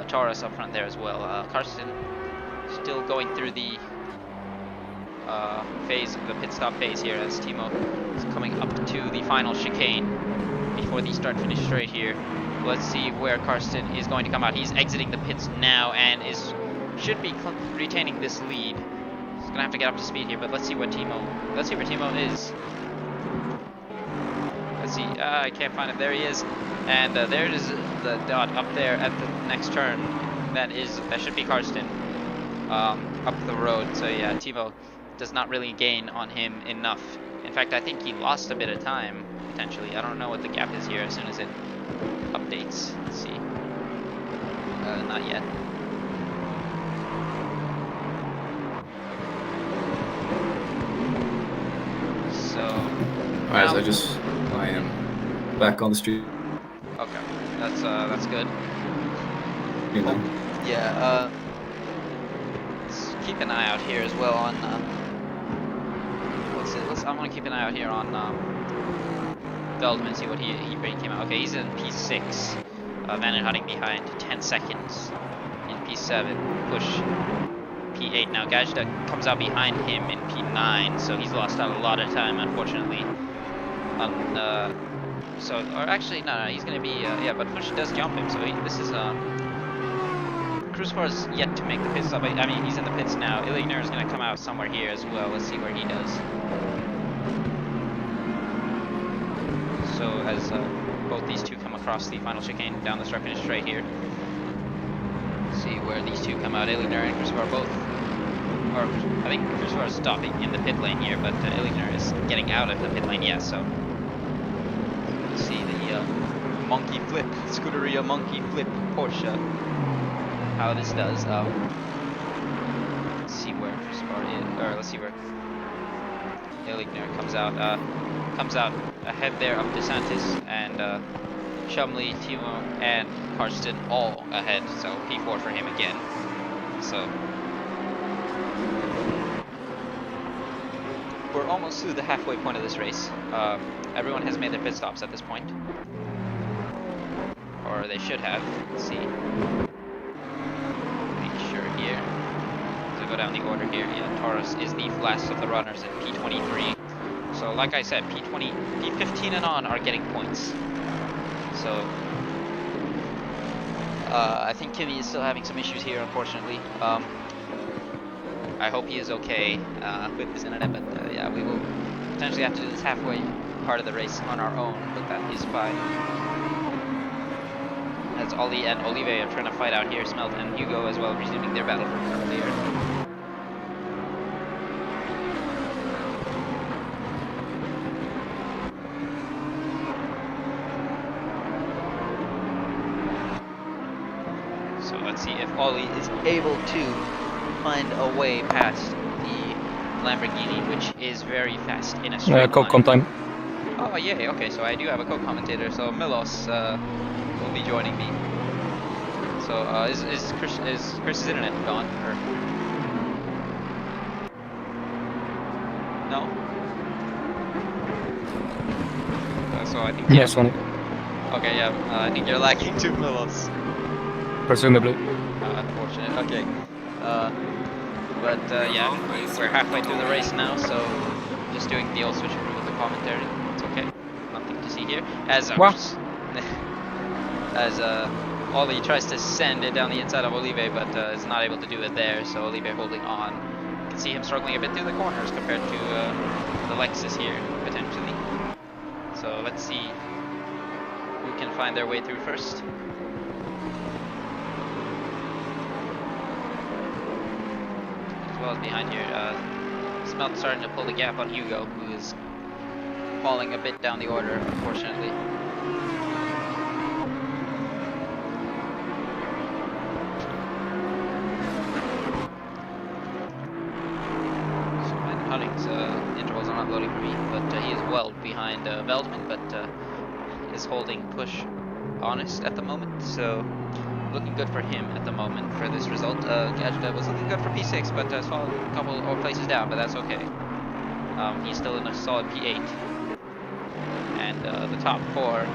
Taurus up front there as well. Karsten still going through the the pit stop phase here as Timo is coming up to the final chicane before the start finish straight here. Let's see where Karsten is going to come out. He's exiting the pits now and should be retaining this lead. He's gonna have to get up to speed here, but let's see where Timo is. Let's see, I can't find it. There he is, and there it is, the dot up there at the next turn. That should be Karsten up the road. So yeah, Timo does not really gain on him enough. In fact, I think he lost a bit of time, potentially. I don't know what the gap is here as soon as it updates. Let's see. Not yet. So... Alright,
so I am back on the street.
Okay, that's good.
You know.
Yeah, let's keep an eye out here as well on... I want to keep an eye out here on Veldman, see what he came out. Okay, he's in P6. Van Hutting behind 10 seconds in P7. Push P8 now. Gajda comes out behind him in P9, so he's lost out a lot of time, unfortunately. Or actually, no, he's going to be, yeah, but Push does jump him, so this is, Cruzfar's yet to make the pit stop. I mean, he's in the pits now. Illigner is going to come out somewhere here as well. Let's see where he does. So as both these two come across the final chicane down the start finish straight here. See where these two come out. Illigner and Cruzfar both, or I think Cruzfar is stopping in the pit lane here, but Illigner is getting out of the pit lane. Yeah, so you see the monkey flip, Scuderia monkey flip Porsche. How this does. Let's see where Cruzfar is, or let's see where Illigner comes out ahead there of DeSantis and Chumley, Timo, and Karsten all ahead, so P4 for him again. So we're almost through the halfway point of this race. Everyone has made their pit stops at this point, or they should have. Let's see. Make sure here. To go down the order here. Yeah, Taurus is the last of the runners in P23. So like I said, P15 and on are getting points. So I think Kimi is still having some issues here, unfortunately. I hope he is okay with his internet, but yeah, we will potentially have to do this halfway part of the race on our own, but that is fine. As Ollie and Olive are trying to fight out here, Smelt and Hugo as well, resuming their battle from earlier. and see if Ollie is able to find a way past the Lamborghini, which is very fast in a straight line.
Coke time.
Oh yay, okay, so I do have a co-commentator, so Milos will be joining me. So is Chris's internet gone, or no? So I think
Yes, one.
Okay, yeah, I think you're lagging too, Milos.
Presumably.
Unfortunate. Okay. But yeah, we're halfway through the race now, so just doing the old switcheroo with the commentary. It's okay. Nothing to see here. As Ollie tries to send it down the inside of Olive, but is not able to do it there. So Olive holding on. You can see him struggling a bit through the corners compared to the Lexus here potentially. So let's see who can find their way through first. As well as behind here, Smelt starting to pull the gap on Hugo, who is falling a bit down the order, unfortunately. So Hunning's intervals are not loading for me, but he is well behind Veldman, but is holding push honest at the moment, so looking good for him at the moment for this result. Gadget was looking good for P6, but saw a couple of places down, but that's okay. He's still in a solid P8. And the top 4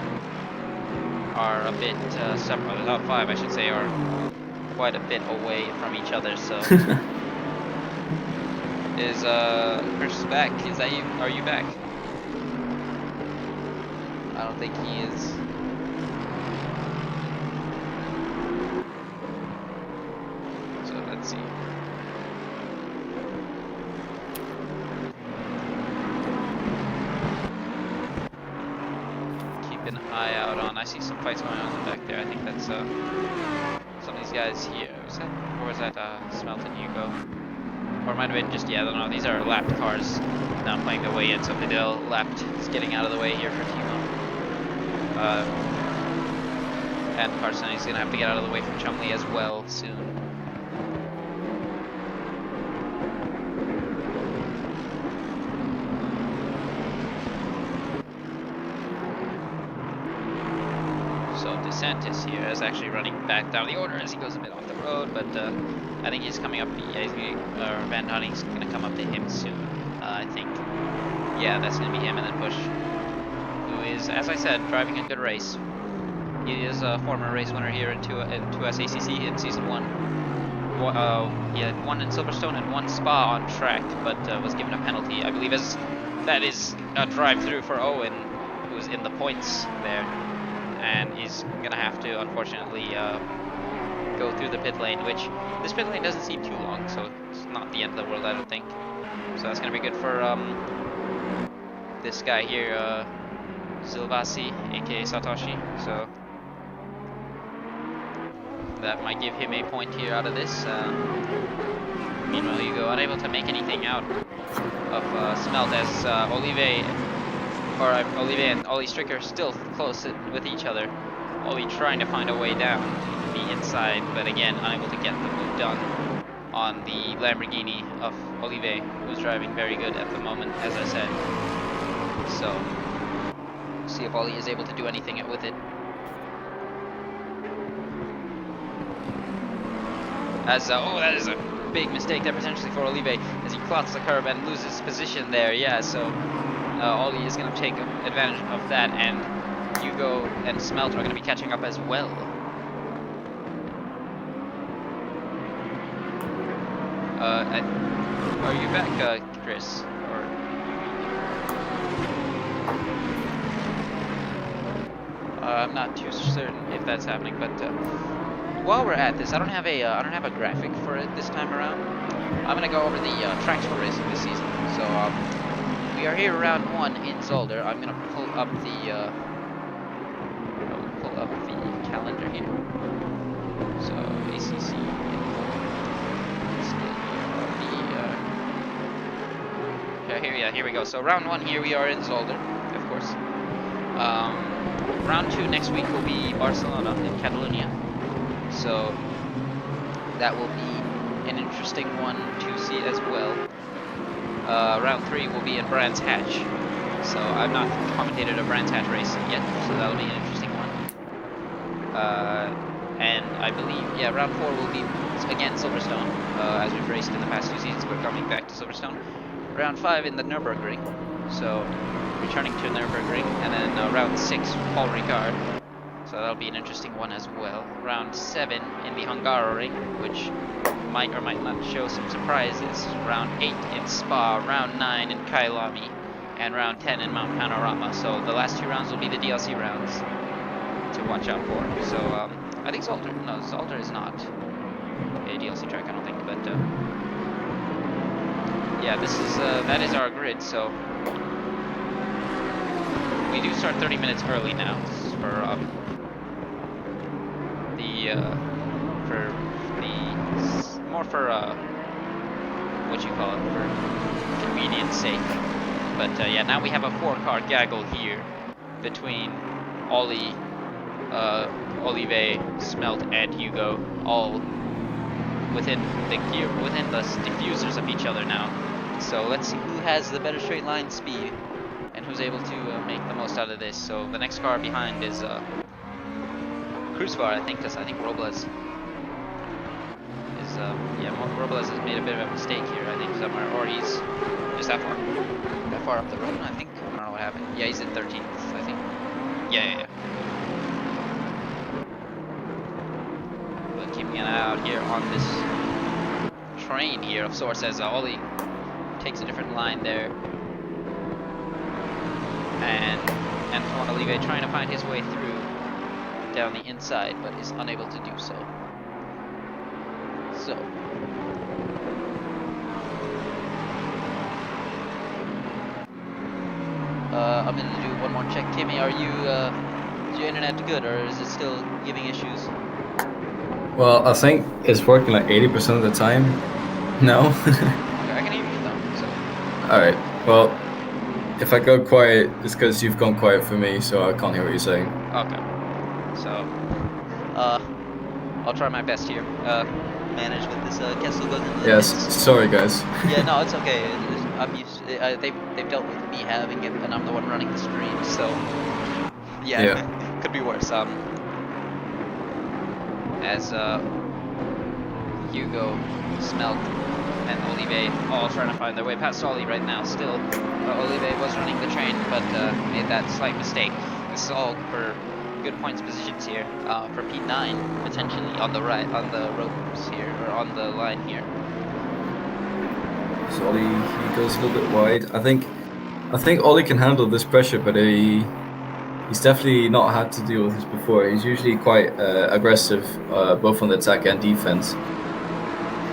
are a bit separate. The top 5, I should say, are quite a bit away from each other, so... Is Chris back? Is that you? Are you back? I don't think he is. So let's see. Keep an eye out on. I see some fights going on in the back there. I think that's some of these guys here. Or was that Smelt and Hugo? Or it might have been just, yeah, I don't know, these are lapped cars now playing their way in, so Fidel lapped is getting out of the way here for Timo. And Carson is going to have to get out of the way from Chumley as well soon. So DeSantis here is actually running back down the order as he goes a bit off the road, but I think he's coming up. Van Hunning's going to come up to him soon. I think. Yeah, that's going to be him, and then Push, who is, as I said, driving a good race. He is a former race winner here in 2S ACC in season 1. He had 1 in Silverstone and 1 Spa on track, but was given a penalty. I believe that is a drive-through for Owen, who's in the points there, and he's going to have to, unfortunately, go through the pit lane, which this pit lane doesn't seem too long, so it's not the end of the world, I don't think. So that's going to be good for this guy here, Silvasi, aka Satoshi. So that might give him a point here out of this. Meanwhile, Hugo unable to make anything out of Smelt as Olive and Ollie Stricker still close with each other. Ollie trying to find a way down the inside, but again unable to get the move done on the Lamborghini of Olive, who's driving very good at the moment, as I said. So see if Ollie is able to do anything with it. As oh, that is a big mistake there potentially for Olive as he clots the curb and loses position there. Yeah, so Ollie is going to take advantage of that, and Hugo and Smelt are going to be catching up as well. Are you back, Chris? Or I'm not too certain if that's happening, but while we're at this, I don't have a graphic for it this time around. I'm gonna go over the tracks we're racing this season. So we are here round 1 in Zolder. I'm gonna pull up the calendar here. So ACC. Here we go. So round 1 here we are in Zolder, of course. Round 2 next week will be Barcelona in Catalonia. So that will be an interesting one to see as well. Round 3 will be in Brands Hatch. So I've not commentated a Brands Hatch race yet, so that'll be an interesting one. And I believe, yeah, round 4 will be, again, Silverstone. As we've raced in the past 2 seasons, we're coming back to Silverstone. Round 5 in the Nürburgring, so returning to Nürburgring. And then round 6, Paul Ricard. So that'll be an interesting one as well. Round 7 in the Hungaroring, which might or might not show some surprises. Round 8 in Spa, round 9 in Kailami, and round 10 in Mount Panorama. So the last 2 rounds will be the DLC rounds to watch out for. So I think Zolder, no, Zolder is not a DLC track, I don't think, but yeah, this is that is our grid. So we do start 30 minutes early now for what you call it, for convenience sake. But yeah, now we have a 4-car gaggle here between Ollie, Olive, Smelt, and Hugo, all within the diffusers of each other now. So let's see who has the better straight line speed and who's able to make the most out of this. So the next car behind is Cruzvar, I think, because I think Robles is Robles has made a bit of a mistake here, I think, somewhere, or he's just that far up the road, I think. I don't know what happened. Yeah, he's in 13th, I think. Yeah. But keeping an eye out here on this train here of sorts, as Ollie takes a different line there. And Antoine Olive trying to find his way through down the inside, but is unable to do so. So I'm gonna do one more check. Timmy, are you is your internet good, or is it still giving issues?
Well, I think it's working like 80% of the time. No.
Okay, I can hear you though. So.
All right. Well, if I go quiet, it's because you've gone quiet for me, so I can't hear what you're saying.
Okay. So, I'll try my best here. Manage with this Kessel goes in the
Yes.
pits.
Sorry, guys.
Yeah, no, it's okay. I'm used. They've dealt with me having it, and I'm the one running the stream, so yeah. Could be worse. As Hugo, Smelt, and Olive all trying to find their way past Ollie right now. Still, Olive was running the train, but made that slight mistake. This is all for good points positions here for P9 potentially on the right, on the ropes here, or on the line here.
So Ollie, he goes a little bit wide. I think Ollie can handle this pressure, but he's definitely not had to deal with this before. He's usually quite aggressive, both on the attack and defense.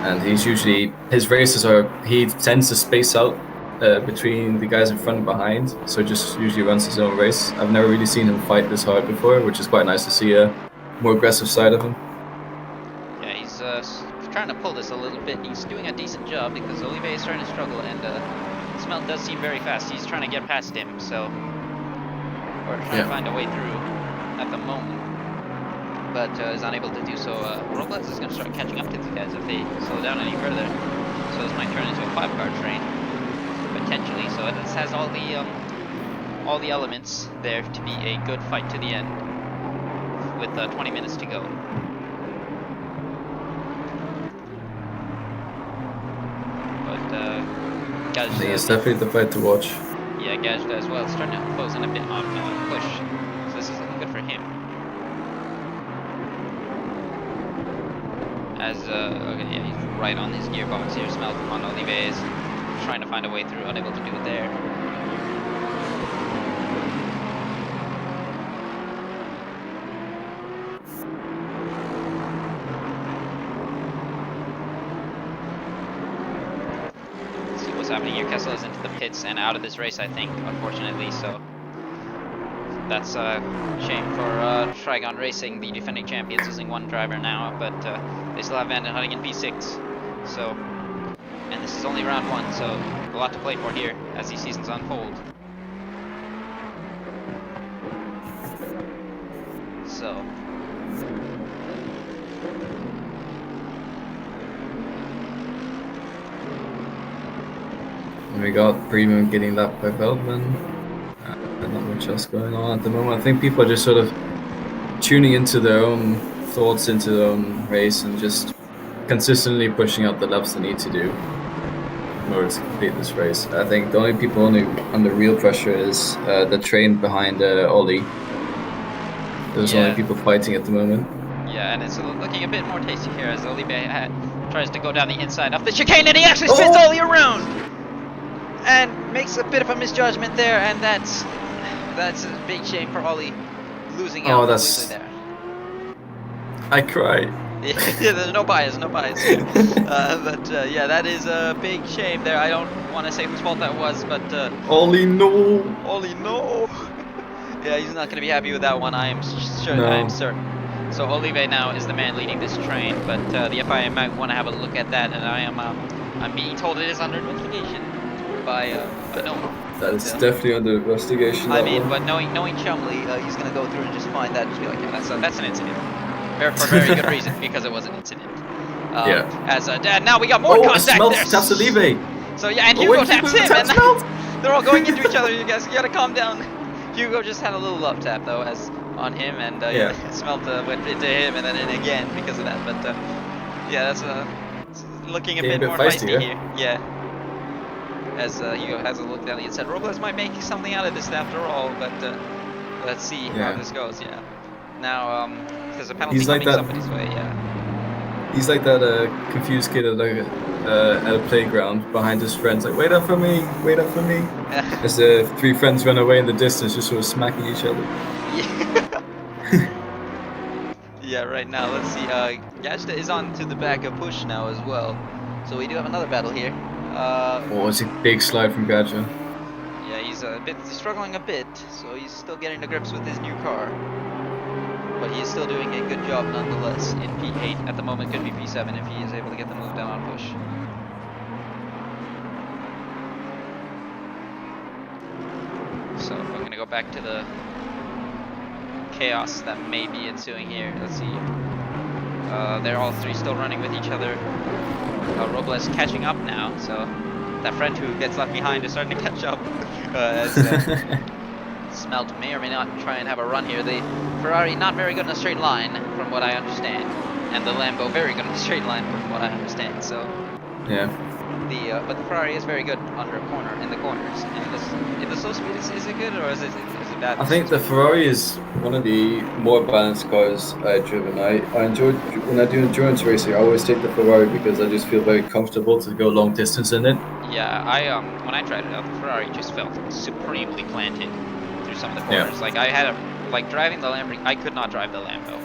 And his races he tends to space out between the guys in front and behind, so just usually runs his own race. I've never really seen him fight this hard before, which is quite nice to see a more aggressive side of him.
Yeah, he's trying to pull this a little bit. He's doing a decent job because Olive is starting to struggle, and Smelt does seem very fast. He's trying to get past him, so or trying to find a way through at the moment, but is unable to do so. Robles is going to start catching up to these guys if they slow down any further. So this might turn into a 5-car train potentially. So this has all the elements there to be a good fight to the end with 20 minutes to go. But
it's definitely the fight to watch.
Yeah, Gajda as well. It's starting to close in a bit on push, so this is looking good for him. As okay, yeah, he's right on his gearbox here. Smelt on Olive is trying to find a way through, unable to do it there. Let's see what's happening here. Kessel is into the pits and out of this race, I think, unfortunately, so that's a shame for Trigon Racing, the defending champions, losing one driver now, but they still have Vanden Hutting in P6, so, and this is only round 1, so a lot to play for here as these seasons unfold. So,
And we got Premium getting lapped by Feldman. Not much else going on at the moment. I think people are just sort of tuning into their own thoughts into their own race and just consistently pushing out the laps they need to do in order to complete this race. I think the only people under real pressure is the train behind Ollie. There's only people fighting at the moment.
Yeah, and it's looking a bit more tasty here as Olive tries to go down the inside of the chicane, and he actually spins Ollie around and makes a bit of a misjudgment there, and that's a big shame for Ollie losing out completely there.
I cried.
Yeah, there's no bias. But yeah, that is a big shame there. I don't want to say whose fault that was, but
Ollie, no.
Yeah, he's not going to be happy with that one. I am sure.
No.
I am certain. So Olive now is the man leading this train, but the FIA might want to have a look at that, and I'm being told it is under investigation by no one.
That is definitely under investigation.
I mean, but knowing Chumley, he's going to go through and just find that and just be like, yeah, that's an incident. For very good reason, because it was an incident. And now we got more contact there.
Taps Olive.
So yeah, and Hugo taps him, and they're all going into each other. You guys, you gotta calm down. Hugo just had a little love tap though, as on him, and Smelt went into him and then in again because of that. But yeah, that's looking a bit more feisty here. Yeah. As Hugo has a look down the inside. Robles might make something out of this after all, but let's see how this goes. Yeah. Now, there's a penalty coming somebody's way. Yeah.
He's like that confused kid at a playground behind his friends, like, wait up for me. As the three friends run away in the distance, just sort of smacking each other.
Yeah, right now, let's see. Gajda is on to the back of Push now as well. So we do have another battle here.
It's a big slide from Gajda.
Yeah, he's struggling a bit, so he's still getting to grips with his new car. But he is still doing a good job nonetheless in P8. At the moment, could be P7 if he is able to get the move down on Push. So we're going to go back to the chaos that may be ensuing here. Let's see. They're all three still running with each other. Robles catching up now, so that friend who gets left behind is starting to catch up. Smelt may or may not try and have a run here. The Ferrari not very good in a straight line, from what I understand, and the Lambo very good in a straight line, from what I understand. So
yeah.
But the Ferrari is very good under a corner, in the corners. And the slow speed, is it good or is it bad?
I think the Ferrari is one of the more balanced cars I've driven. I enjoy, when I do endurance racing, I always take the Ferrari because I just feel very comfortable to go long distance in it.
Yeah, when I tried it out, the Ferrari just felt supremely planted through some of the corners.
Yeah.
Like I had driving the Lamborghini, I could not drive the Lambo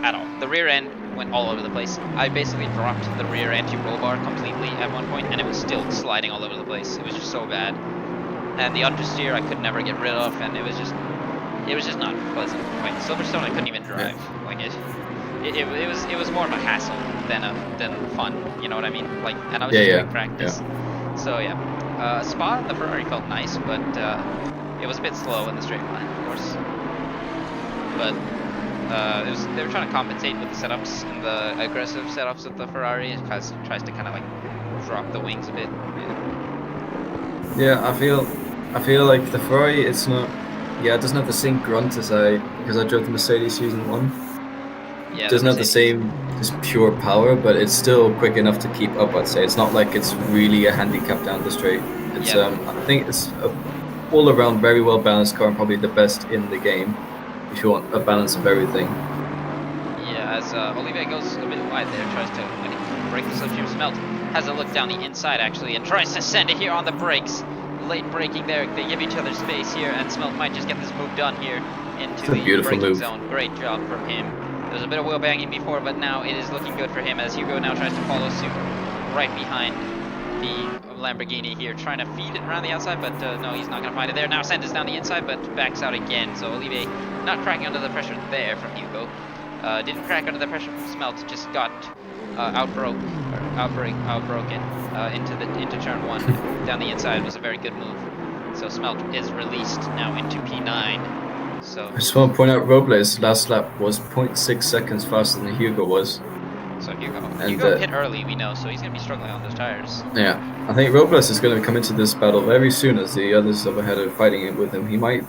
at all. The rear end went all over the place. I basically dropped the rear anti-roll bar completely at one point, and it was still sliding all over the place. It was just so bad. And the understeer I could never get rid of, and it was just not pleasant. Like Silverstone, I couldn't even drive. Yeah. Like it was more of a hassle than fun. You know what I mean? Like, and I was just doing practice. Yeah. So yeah, Spa on the Ferrari felt nice, but it was a bit slow in the straight line, of course. But they were trying to compensate with the setups and the aggressive setups of the Ferrari. It tries to kind of like drop the wings a bit.
Yeah, I feel like the Ferrari, it doesn't have the same grunt because I drove the Mercedes Season 1.
Yeah,
it doesn't have the same just pure power, but it's still quick enough to keep up, I'd say. It's not like it's really a handicap down the straight. It's I think it's a all around very well balanced car and probably the best in the game if you want a balance of everything.
Yeah, as Olivier goes a bit wide there, tries to break the slipstream. Smelt has a look down the inside actually and tries to send it here on the brakes. Late braking there, they give each other space here, and Smelt might just get this move done here into the braking zone. Great job from him. There was a bit of wheel banging before, but now it is looking good for him as Hugo now tries to follow suit right behind the Lamborghini here, trying to feed it around the outside, but no, he's not going to find it there. Now sends down the inside, but backs out again. So Olivier not cracking under the pressure there from Hugo. Didn't crack under the pressure from Smelt, just got outbroken into turn 1 down the inside. Was a very good move. So Smelt is released now into P9. So
I just want to point out Robles' last lap was 0.6 seconds faster than Hugo was.
So Hugo
And,
hit early, we know, so he's going to be struggling on those tires.
Yeah, I think Robles is going to come into this battle very soon as the others up ahead are fighting it with him. He might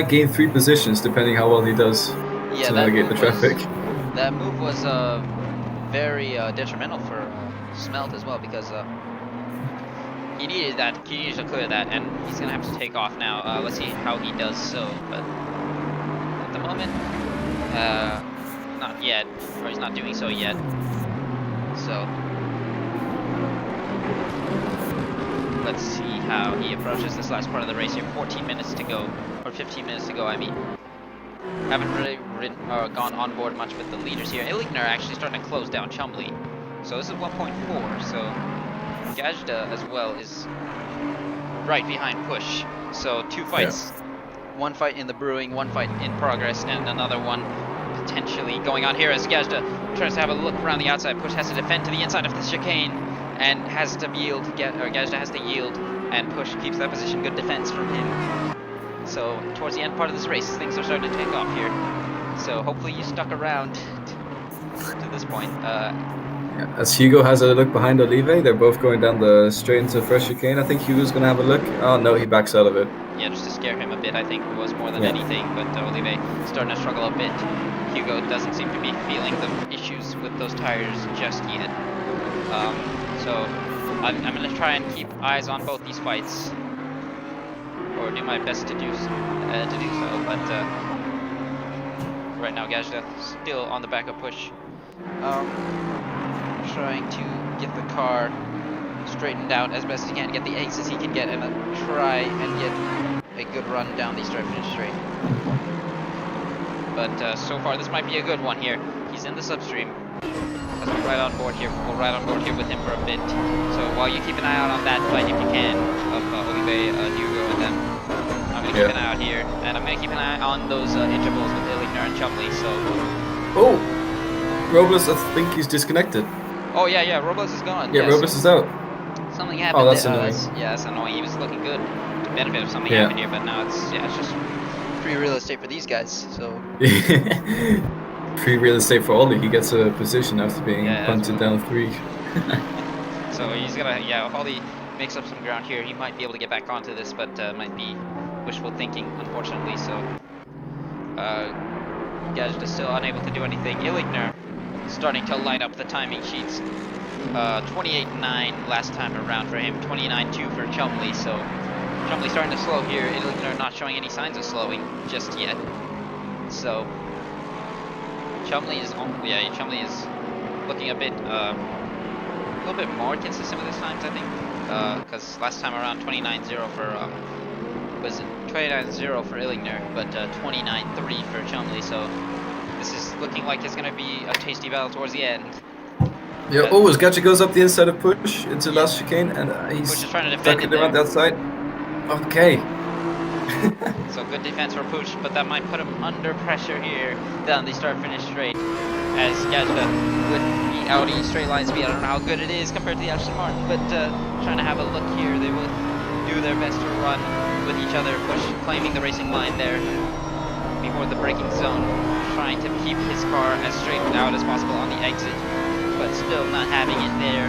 gain 3 positions depending how well he does to navigate the traffic.
That move was very detrimental for Smelt as well, because he needed to clear that, and he's going to have to take off now. Let's see how he does so, but at the moment, not yet, or he's not doing so yet. So let's see how he approaches this last part of the race here. 14 minutes to go, or 15 minutes to go, I mean. Haven't really gone on board much with the leaders here. Illigner actually starting to close down Chumley. So this is 1.4, so Gajda as well is right behind Push. So 2 fights. Yeah. 1 fight in the brewing, 1 fight in progress, and another one potentially going on here as Gajda tries to have a look around the outside. Push has to defend to the inside of the chicane and has to yield, Gajda has to yield, and Push keeps that position. Good defense from him. So towards the end part of this race, things are starting to take off here. So hopefully you stuck around to this point.
Yeah, as Hugo has a look behind Olive, they're both going down the straight into fresh chicane. I think Hugo's going to have a look. Oh no, he backs out of it.
Yeah, just to scare him a bit, I think it was more than anything. But Olive starting to struggle a bit. Hugo doesn't seem to be feeling the issues with those tires just yet. So I'm going to try and keep eyes on both these fights, or do my best to do so. But right now, Gajda still on the back of Push, trying to get the car straightened out as best he can, get the exits as he can get, and try and get a good run down the start-finish straight. But so far, this might be a good one here. He's in the substream. As we're right on board here, we'll ride on board here with him for a bit. So while you keep an eye out on that fight, if you can, of Olive, Hugo, and then I'm going to keep an eye out here, and I'm going to keep an eye on those intervals with Illigner and Chumley. So.
Oh, Robles, I think he's disconnected.
Oh yeah, Robles is gone.
Yeah, Robles is out.
Something happened.
Oh, that's annoying.
That's annoying. He was looking good to benefit of something happened here, but now it's just free real estate for these guys. So.
Free real estate for Ollie. He gets a position after being punted down 3.
So he's gonna, if Ollie makes up some ground here, he might be able to get back onto this, but might be wishful thinking, unfortunately. So Gajda is still unable to do anything. Illigner starting to light up the timing sheets. 28.9 last time around for him, 29.2 for Chumley. So Chumley starting to slow here. Illigner not showing any signs of slowing just yet. So Chumley is looking a little bit more consistent with his times, I think, because last time around 29.0 for was it 29.0 for Illigner, but 29.3 for Chumley. So this is looking like it's going to be a tasty battle towards the end.
Yeah. Oh, as Gajda goes up the inside of Push into the last chicane, and he's
Push is trying to defend it
around the outside. Okay.
So good defense for Push, but that might put him under pressure here down the start-finish straight. As Gajda with the Audi straight line speed, I don't know how good it is compared to the Aston Martin, but trying to have a look here. They will do their best to run with each other. Push claiming the racing line there before the braking zone, trying to keep his car as straight out as possible on the exit, but still not having it there.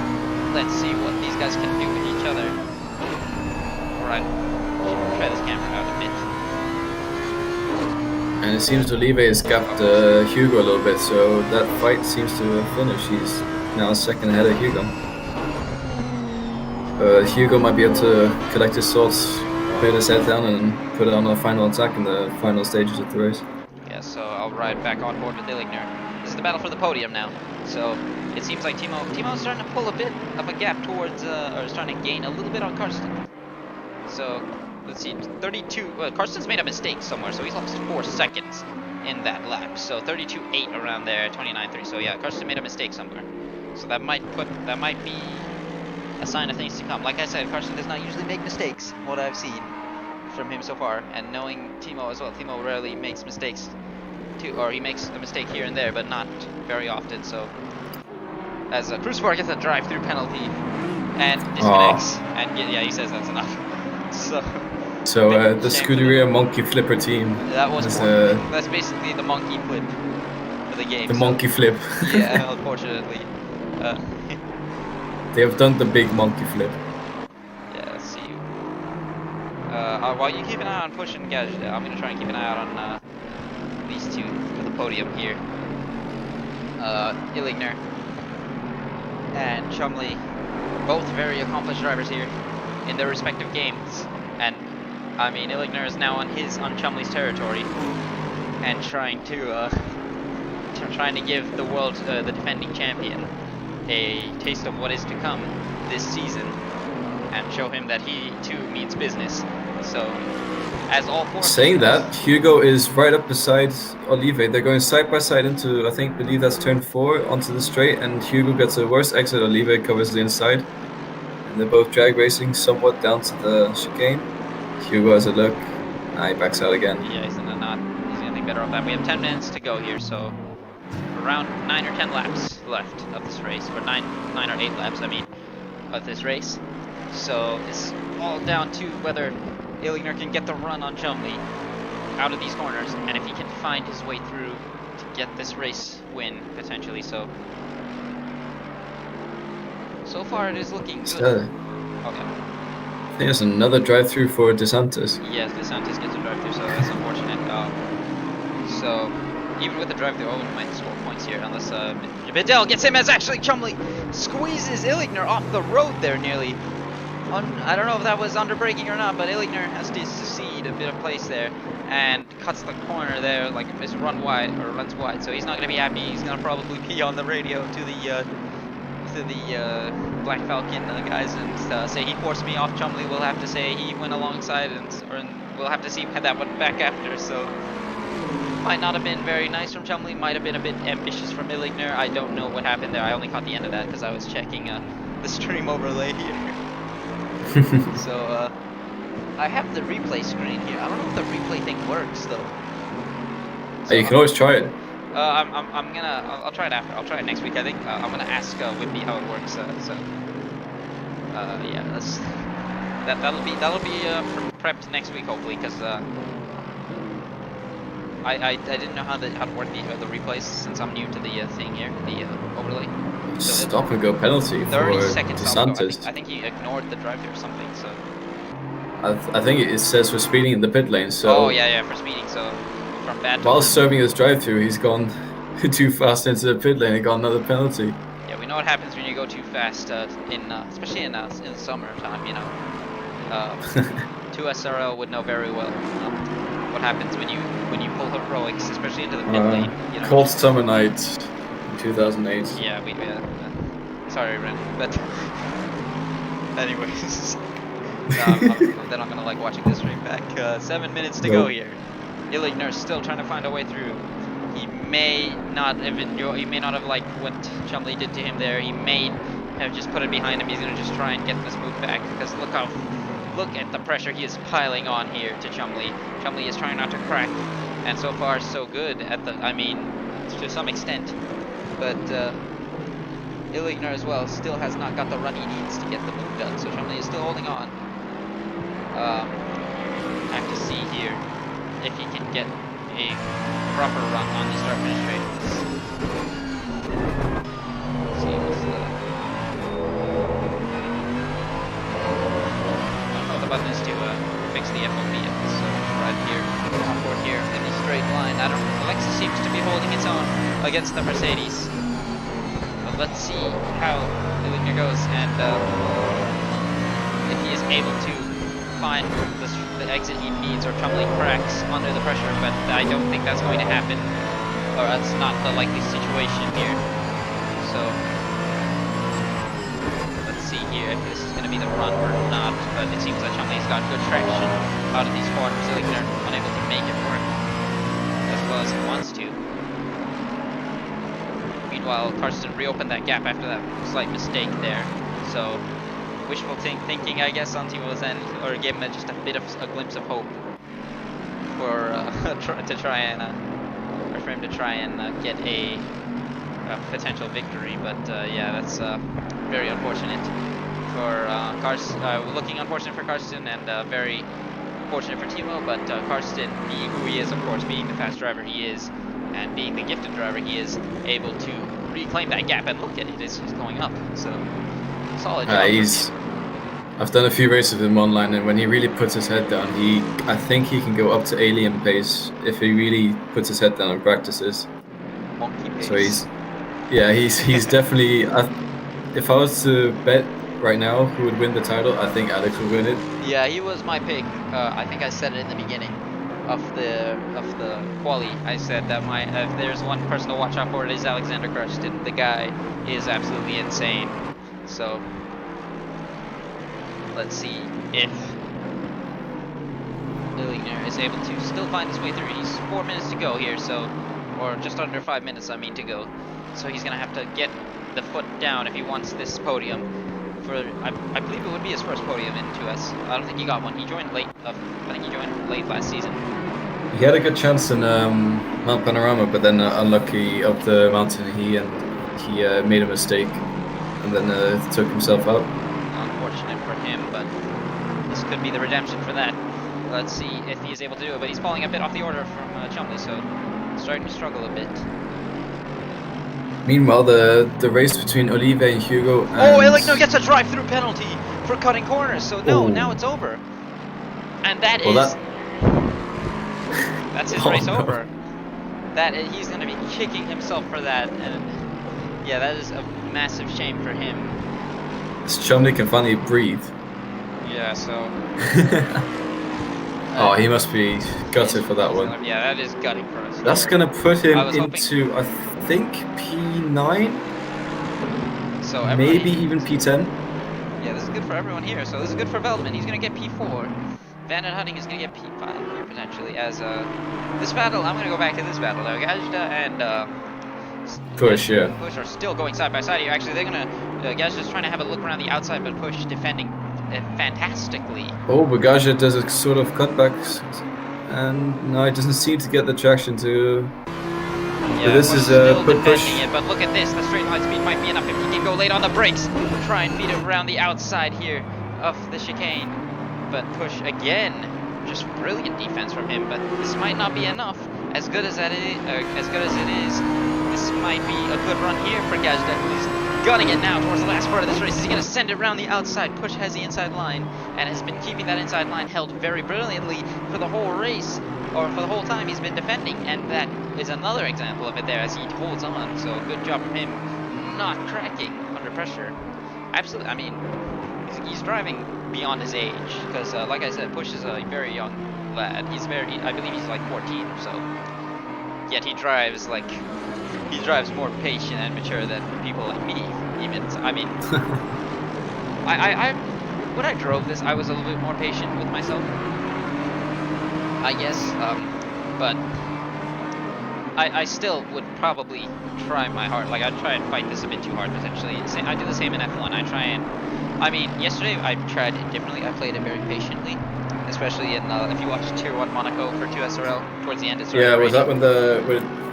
Let's see what these guys can do with each other. Alright, try this camera out a bit.
And it seems Olive has gapped Hugo a little bit, so that fight seems to finish. He's now second ahead of Hugo. Hugo might be able to collect his thoughts, put his head down, and put it on a final attack in the final stages of the race.
Yeah, so I'll ride back on board with Illigner. This is the battle for the podium now. So it seems like Timo's starting to pull a bit of a gap towards, or starting to gain a little bit on Karsten. So let's see, 32. Karsten's made a mistake somewhere, so he's lost 4 seconds in that lap. So 32.8 around there, 29.3. So yeah, Karsten made a mistake somewhere. So that might be a sign of things to come. Like I said, Karsten does not usually make mistakes, what I've seen from him so far. And knowing Timo as well, Timo rarely makes mistakes or he makes a mistake here and there, but not very often. So as Crucifer gets a drive-through penalty and disconnects, and yeah, he says that's enough. So the
Scuderia monkey flipper team.
That was that's basically the monkey flip. The the game.
The monkey flip.
Yeah, unfortunately.
They have done the big monkey flip.
Yeah, let's see. While you keep an eye on Push and Gadget, I'm gonna try and keep an eye out on these two for the podium here. Illigner and Chumley, both very accomplished drivers here in their respective games. And I mean, Illigner is now on Chumley's territory and trying to give the world, the defending champion, a taste of what is to come this season, and show him that he too means business. So, as all four.
Saying that, Hugo is right up beside Olive. They're going side by side into, I believe that's turn 4 onto the straight, and Hugo gets a worse exit. Olive covers the inside, and they're both drag racing somewhat down to the chicane. Hugo has a look. He backs out again.
Yeah, he's gonna think better of that. We have 10 minutes to go here, so around 9 or 10 laps left of this race, or 9 or 8 laps, I mean, of this race. So it's all down to whether Illigner can get the run on Chumley out of these corners, and if he can find his way through to get this race win, potentially. So far it is looking good. Okay.
There's another drive-through for DeSantis.
Yes, DeSantis gets a drive-through, so that's unfortunate. So even with the drive-through, Owen might score points here, unless Vidal gets him, as actually Chumley squeezes Illigner off the road there nearly. I don't know if that was under-braking or not, but Illigner has to cede a bit of place there and cuts the corner there, like is runs wide, so he's not going to be happy. He's going to probably be on the radio to the Black Falcon guys and say he forced me off Chumley. We'll have to say he went alongside, and we'll have to see how that went back after. So might not have been very nice from Chumley, might have been a bit ambitious from Illigner. I don't know what happened there. I only caught the end of that because I was checking the stream overlay here. So I have the replay screen here. I don't know if the replay thing works though.
So, you can always try it.
I'll try it after. I'll try it next week. I think I'm gonna ask Whippy how it works. Yeah, that'll be prepped next week hopefully, because I didn't know how to work the replays since I'm new to the thing here, the overlay. So
stop and go penalty for
30 seconds
DeSantis.
I think he ignored the drive-through or something. So
I think it says for speeding in the pit lane. So
oh yeah, for speeding. So from bad.
While serving his drive-through, he's gone too fast into the pit lane and got another penalty.
Yeah, we know what happens when you go too fast, especially in summertime. You know, 2SRL would know very well what happens when you pull heroics, especially into the pit lane. You know,
cold summer night, 2008.
Yeah, sorry, Ren, but anyways, then I'm gonna like watching this stream back. 7 minutes to go here. Illigner still trying to find a way through. He may not have liked what Chumley did to him there. He may have just put it behind him. He's gonna just try and get this move back, because look at the pressure he is piling on here to Chumley. Chumley is trying not to crack, and so far so good to some extent. But Illigner as well still has not got the run he needs to get the move done. So Chumley is still holding on. Have to see here if he can get a proper run on the start finish straight. Let's see what's the... I don't know what the button is to fix the FOV. So right here, onboard here in the straight line. Alexa seems to be holding its own against the Mercedes. But let's see how Illigner goes, and if he is able to find the exit he needs, or Chumley cracks under the pressure, but I don't think that's going to happen, or that's not the likely situation here. So let's see here if this is going to be the run or not, but it seems that Chumley's got good traction out of these corners. Illigner unable to make it work as well as he wants to. Meanwhile, Karsten reopened that gap after that slight mistake there, so wishful thinking, I guess, on Timo's end, or gave him just a bit of a glimpse of hope for for him to try and get a potential victory. But yeah, that's very unfortunate for Karsten. Looking unfortunate for Karsten, and very fortunate for Timo. But Karsten, who he is, of course, being the fast driver he is, and being the gifted driver, he is able to reclaim that gap, and look at it, it's going up. So solid job.
I've done a few races with him online, and when he really puts his head down, I think he can go up to alien pace if he really puts his head down and practices.
Monkey pace.
So he's definitely. If I was to bet right now who would win the title, I think Alex would win it.
Yeah, he was my pick. I think I said it in the beginning of the quali. I said that if there's one person to watch out for, it is Alexander Karsten. The guy is absolutely insane. So let's see if Lilligner is able to still find his way through. He's 4 minutes to go here, so, or just under 5 minutes, I mean, to go. So he's gonna have to get the foot down if he wants this podium. I believe it would be his first podium in 2S. I don't think he got one. He joined late. I think he joined late last season.
He had a good chance in Mount Panorama, but then unlucky up the mountain. He made a mistake and then took himself out.
Unfortunate for him, but this could be the redemption for that. Let's see if he is able to do it, but he's falling a bit off the order from Chumley, so starting to struggle a bit.
Meanwhile, the race between Olive and Hugo. And
Illigner gets a drive-through penalty for cutting corners. So no, now it's over, and that's his race over. He's going to be kicking himself for that, and yeah, that is a massive shame for him.
This Chumley can finally breathe.
Yeah, so.
Oh, he must be gutted for that one.
Yeah, that is gutting for us.
That's gonna put him into, I think, P9?
So
maybe even P10?
Yeah, this is good for everyone here. So this is good for Veldman. He's gonna get P4. Van den Hutting is gonna get P5 here, potentially. As this battle, I'm gonna go back to this battle though. Gajda and
Push
are still going side by side here. Actually, they're gonna Gajda's trying to have a look around the outside, but Push defending fantastically.
Oh, but Gajda does a sort of cutbacks, and no, it doesn't seem to get the traction to.
Yeah,
but this is a push.
It, but look at this. The straight line speed might be enough if he can go late on the brakes. Try and feed it around the outside here of the chicane. But Push again, just brilliant defense from him. But this might not be enough. As good as it is, this might be a good run here for Gajda, who's gunning it now towards the last part of this race. Is he going to send it around the outside? Push has the inside line and has been keeping that inside line held very brilliantly for the whole race, or for the whole time he's been defending, and that is another example of it there as he holds on. So good job from him not cracking under pressure. Absolutely, I mean, he's driving beyond his age, because like I said, Push is a very young lad. I believe he's like 14 or so, yet he drives more patient and mature than people like me, even. I mean, when I drove this, I was a little bit more patient with myself, I guess, but I still would probably try my hard. Like, I'd try and fight this a bit too hard, potentially. I do the same in F1. I mean, yesterday I tried it differently. I played it very patiently, especially in, if you watch Tier 1 Monaco for 2SRL, towards the end it's
yeah, was that when the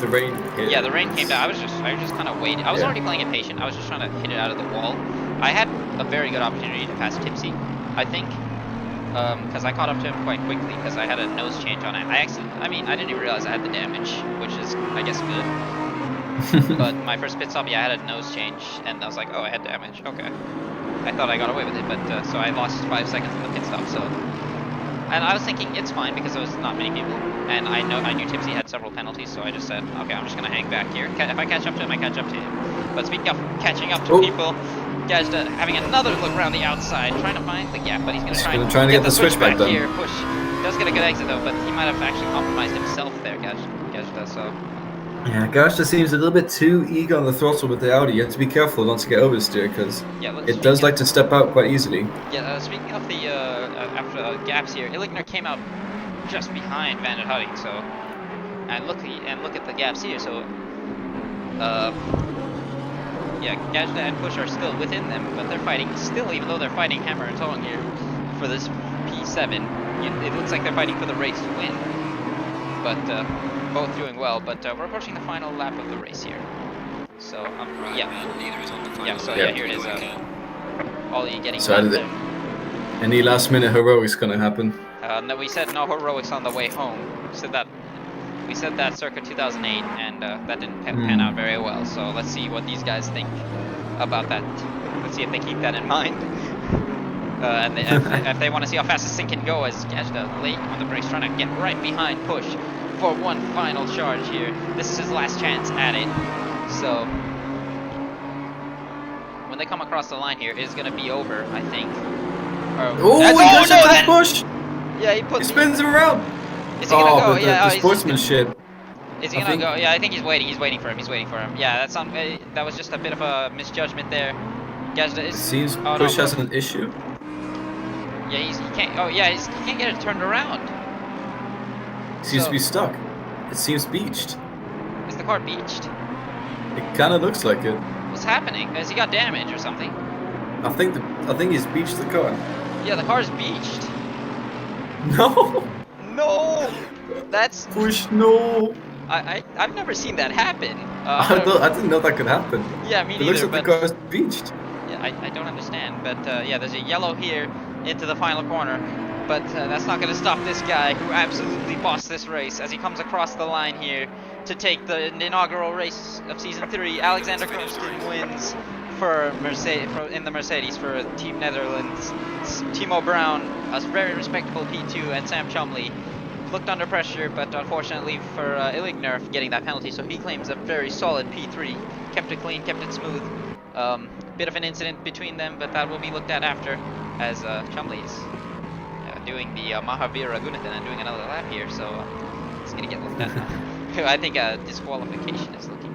rain hit?
Yeah, the rain came down. I was just kind of waiting. I was already playing it patient. I was just trying to hit it out of the wall. I had a very good opportunity to pass Tipsy, I think, because I caught up to him quite quickly because I had a nose change on it. I didn't even realize I had the damage, which is, I guess, good. But my first pit stop, yeah, I had a nose change, and I was like, oh, I had damage. Okay. I thought I got away with it, but so I lost 5 seconds in the pit stop. So, and I was thinking it's fine because there was not many people, and I knew Tipsy had several penalties, so I just said, okay, I'm just gonna hang back here. If I catch up to him, I catch up to him. But speaking of catching up to people, Gajda having another look around the outside, trying to find the gap, but he's gonna try and get the switchback done. Here. Push does get a good exit though, but he might have actually compromised himself there, Gajda. So.
Yeah, Gajda seems a little bit too eager on the throttle with the Audi. You have to be careful not to get oversteer because it does like to step out quite easily. Yeah,
speaking of the after gaps here, Illigner came out just behind Van den Hutting. So, and look at the gaps here. So, yeah, Gajda and Push are still within them, but they're fighting still, even though they're fighting hammer and tongue here for this P7. It looks like they're fighting for the race to win, but both doing well. But we're approaching the final lap of the race here. So yeah, here it is. Ollie getting there.
Any last minute heroics gonna happen?
No, we said no heroics on the way home. We said that We said that circa 2008, and that didn't pan out very well. So let's see what these guys think about that. Let's see if they keep that in mind. And if they want to see how fast this thing can go, as Gajda late on the brakes, trying to get right behind Push for one final charge here. This is his last chance at it. So when they come across the line here, it is going to be over, I think.
Push!
Yeah,
he spins him around.
Is he gonna go?
The sportsmanship.
Is he gonna go? Yeah, I think he's waiting. He's waiting for him. Yeah, that was just a bit of a misjudgment there. Gajda is.
It seems Push has an issue.
Yeah, he can't. Oh yeah, he can't get it turned around.
It seems to be stuck. It seems beached.
Is the car beached?
It kind of looks like it.
What's happening? Has he got damage or something?
I think he's beached the car.
Yeah, the car's beached.
No.
No. That's
Push. No.
I've never seen that happen.
I didn't know that could happen.
Yeah, me neither.
It looks like the car's beached.
Yeah, I don't understand. But yeah, there's a yellow here into the final corner. But that's not going to stop this guy who absolutely bossed this race as he comes across the line here to take the inaugural race of Season 3. Alexander Karsten wins in the Mercedes for Team Netherlands. Timo Brown, a very respectable P2, and Sam Chumley looked under pressure, but unfortunately for Illigner getting that penalty, so he claims a very solid P3. Kept it clean, kept it smooth. Bit of an incident between them, but that will be looked at after, as Chumley's doing the Mahavira Gunathan and doing another lap here, so it's going to get looked at. I think disqualification is looking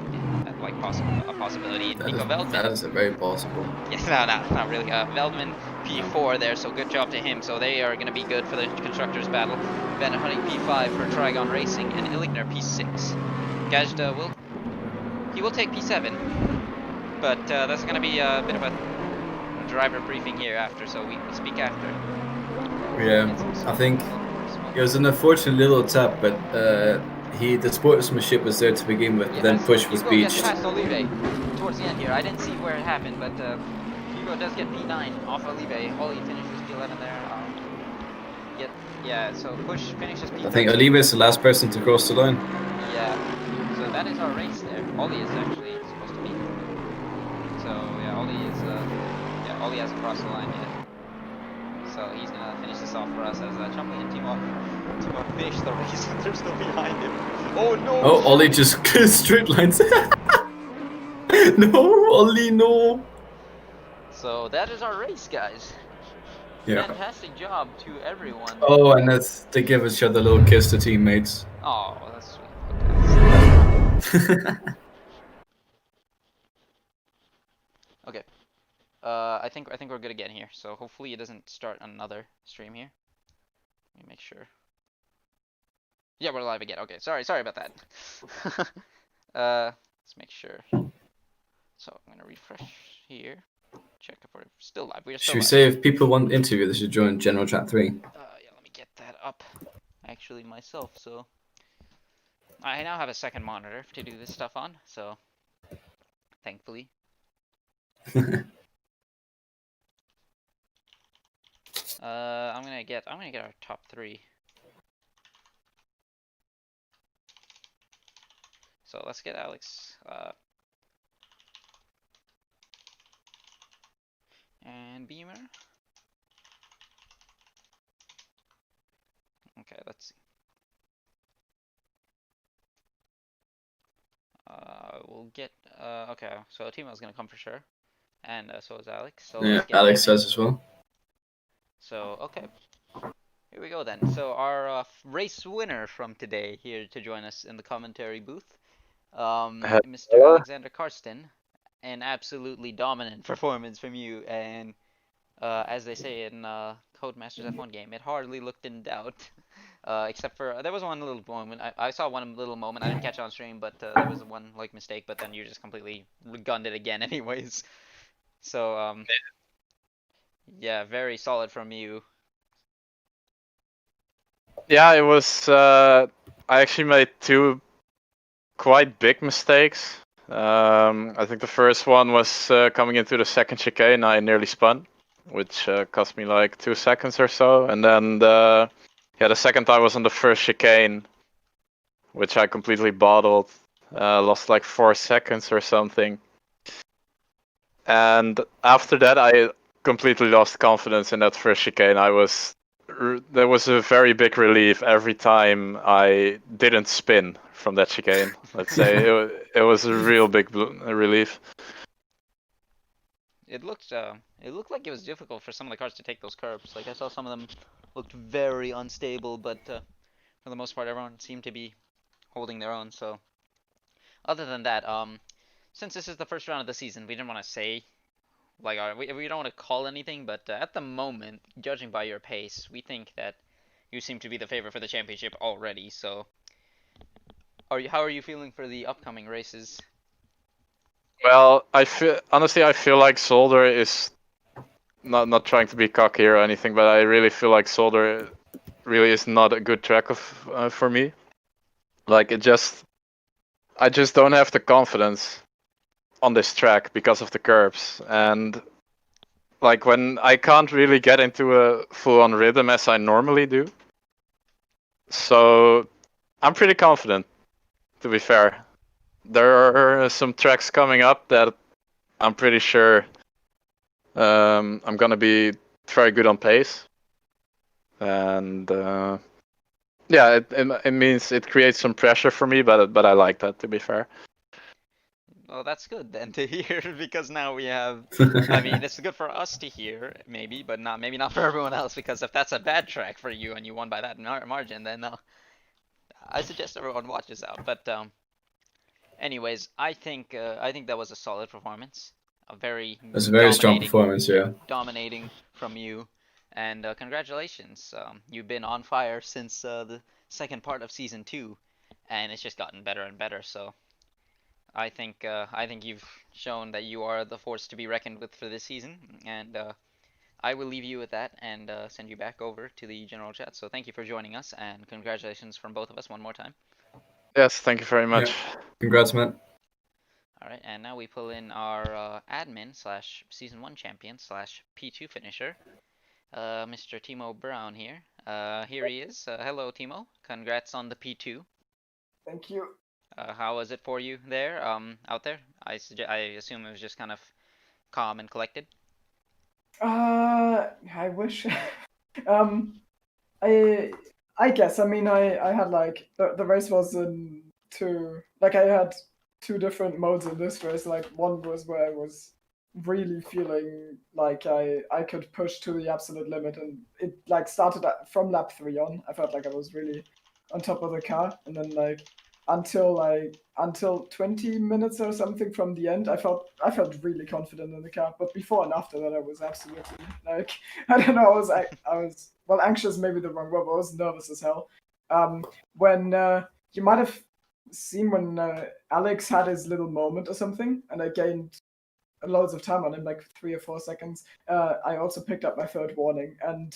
like a possibility. Nico Veldman.
That is a very possible.
Yes, no, not really. Veldman P4 there, so good job to him. So they are going to be good for the constructors' battle. Van Hunting P5 for Trigon Racing, and Illigner P6. Gajda will take P7, but that's going to be a bit of a driver briefing here after, so we will speak after.
Yeah, I think it was an unfortunate little tap, but the sportsmanship was there to begin with, but then Push was beached.
Past Olive towards the end here. I didn't see where it happened, but Hugo does get P9 off Olive. Ollie finishes P11 there. So Push finishes P9.
I think Olive is the last person to cross the line.
Yeah, so that is our race there. Ollie is actually supposed to be. So yeah, Ollie hasn't crossed the line yet. So he's gonna finish this off for us as Chumley and Timo finish the race and they're still behind him. Oh no!
Oh, Ollie just straight lines. No, Ollie, no.
So that is our race, guys.
Yeah.
Fantastic job to everyone.
Oh, and they give each other a little kiss to teammates.
Oh, that's sweet. Okay. I think we're good again here. So hopefully it doesn't start another stream here. Let me make sure. Yeah, we're live again. Okay, sorry about that. Let's make sure. So I'm gonna refresh here. Check if we're still live.
Should we say if people want to interview, they should join General Chat 3?
Yeah, let me get that up. Actually, myself. So I now have a second monitor to do this stuff on. So thankfully. I'm gonna get our top 3. So let's get Alex and Beamer. Okay, let's see. We'll get okay. So Timo's gonna come for sure, and so is Alex. So
yeah, Alex says as well.
So okay, here we go then. So our race winner from today here to join us in the commentary booth, Mr. Alexander Karsten, an absolutely dominant performance from you, and as they say in Codemasters F1 game, it hardly looked in doubt. Except for there was one little moment. I saw one little moment. I didn't catch it on stream, but there was one mistake. But then you just completely gunned it again, anyways. So yeah, very solid from you.
Yeah, it was. I actually made 2 quite big mistakes. I think the first one was coming into the second chicane. I nearly spun, which cost me like 2 seconds or so. And then the second time was on the first chicane, which I completely bottled. Lost like 4 seconds or something. And after that, I completely lost confidence in that first chicane. There was a very big relief every time I didn't spin from that chicane. Let's say it was a real big relief.
It looked like it was difficult for some of the cars to take those curbs. Like I saw some of them looked very unstable, but for the most part, everyone seemed to be holding their own. So other than that, since this is the first round of the season, we didn't want to say like we don't want to call anything, but at the moment, judging by your pace, we think that you seem to be the favorite for the championship already. So how are you feeling for the upcoming races?
Well, I feel like Zolder is not trying to be cocky or anything, but I really feel like Zolder really is not a good track for me. Like I just don't have the confidence on this track because of the curbs, and like when I can't really get into a full-on rhythm as I normally do. So I'm pretty confident, to be fair. There are some tracks coming up that I'm pretty sure I'm gonna be very good on pace, and yeah, it means it creates some pressure for me, but I like that, to be fair.
Well, that's good then to hear because now we have. I mean, it's good for us to hear, maybe, but maybe not for everyone else. Because if that's a bad track for you and you won by that margin, then I suggest everyone watches out. But anyways, I think that was a solid performance.
It's a very strong performance, yeah.
Dominating from you, and congratulations. You've been on fire since the second part of season 2, and it's just gotten better and better. So. I think you've shown that you are the force to be reckoned with for this season, and I will leave you with that and send you back over to the general chat. So thank you for joining us, and congratulations from both of us one more time.
Yes, thank you very much.
Yeah. Congrats, man.
All right, and now we pull in our admin / season 1 champion / P2 finisher, Mr. Timo Brown here. Here he is. Hello, Timo. Congrats on the P2.
Thank you.
How was it for you there, out there? I assume it was just kind of calm and collected.
I wish. I guess. I mean, I had like the race was in two. Like I had 2 different modes in this race. Like one was where I was really feeling like I could push to the absolute limit, and it like started from lap 3 on. I felt like I was really on top of the car, and then like until 20 minutes or something from the end, I felt really confident in the car. But before and after that, I was absolutely like I don't know. I was well anxious, maybe the wrong word, but I was nervous as hell. When you might have seen when Alex had his little moment or something, and I gained loads of time on him, like 3 or 4 seconds. I also picked up my 3rd warning, and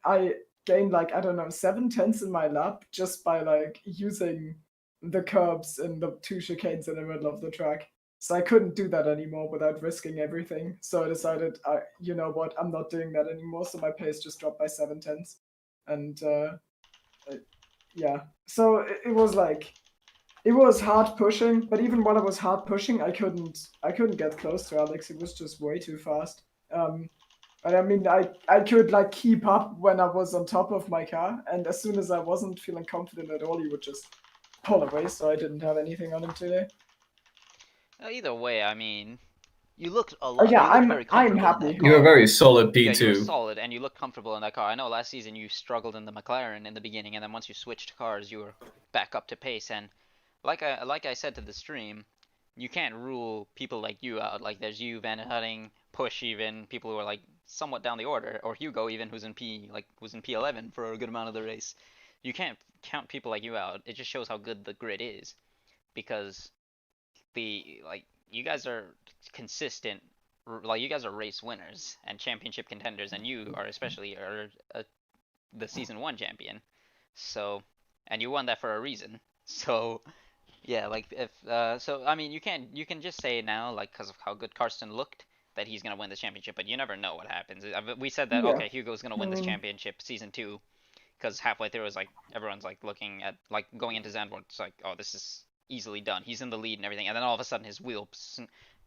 I gained like I don't know 7/10 in my lap just by like using the curbs and the 2 chicanes in the middle of the track. So I couldn't do that anymore without risking everything. So I decided, you know what, I'm not doing that anymore. So my pace just dropped by 7/10. And yeah, so it was like, it was hard pushing, but even while I was hard pushing, I couldn't get close to Alex. It was just way too fast. But I mean, I could like keep up when I was on top of my car, and as soon as I wasn't feeling confident at all, he would just pull away. So I didn't have anything on him today.
Either way, I mean, you looked a lot.
Yeah,
I'm
happy.
You were very solid P2.
Yeah, you were solid, and you looked comfortable in that car. I know last season you struggled in the McLaren in the beginning, and then once you switched cars, you were back up to pace. And like I said to the stream, you can't rule people like you out. Like there's you, Van Hutting, Push, even people who are like somewhat down the order, or Hugo even who's in P11 for a good amount of the race. You can't count people like you out. It just shows how good the grid is, because you guys are consistent. Like you guys are race winners and championship contenders, and you are especially the season 1 champion. So, and you won that for a reason. So, yeah, like so I mean you can just say now, like, because of how good Karsten looked, that he's gonna win the championship, but you never know what happens. We said that,
Yeah.
okay, Hugo's gonna win this championship season 2. because halfway through it was like everyone's like looking at like going into Zandvoort. It's like, oh, this is easily done. He's in the lead and everything, and then all of a sudden his wheel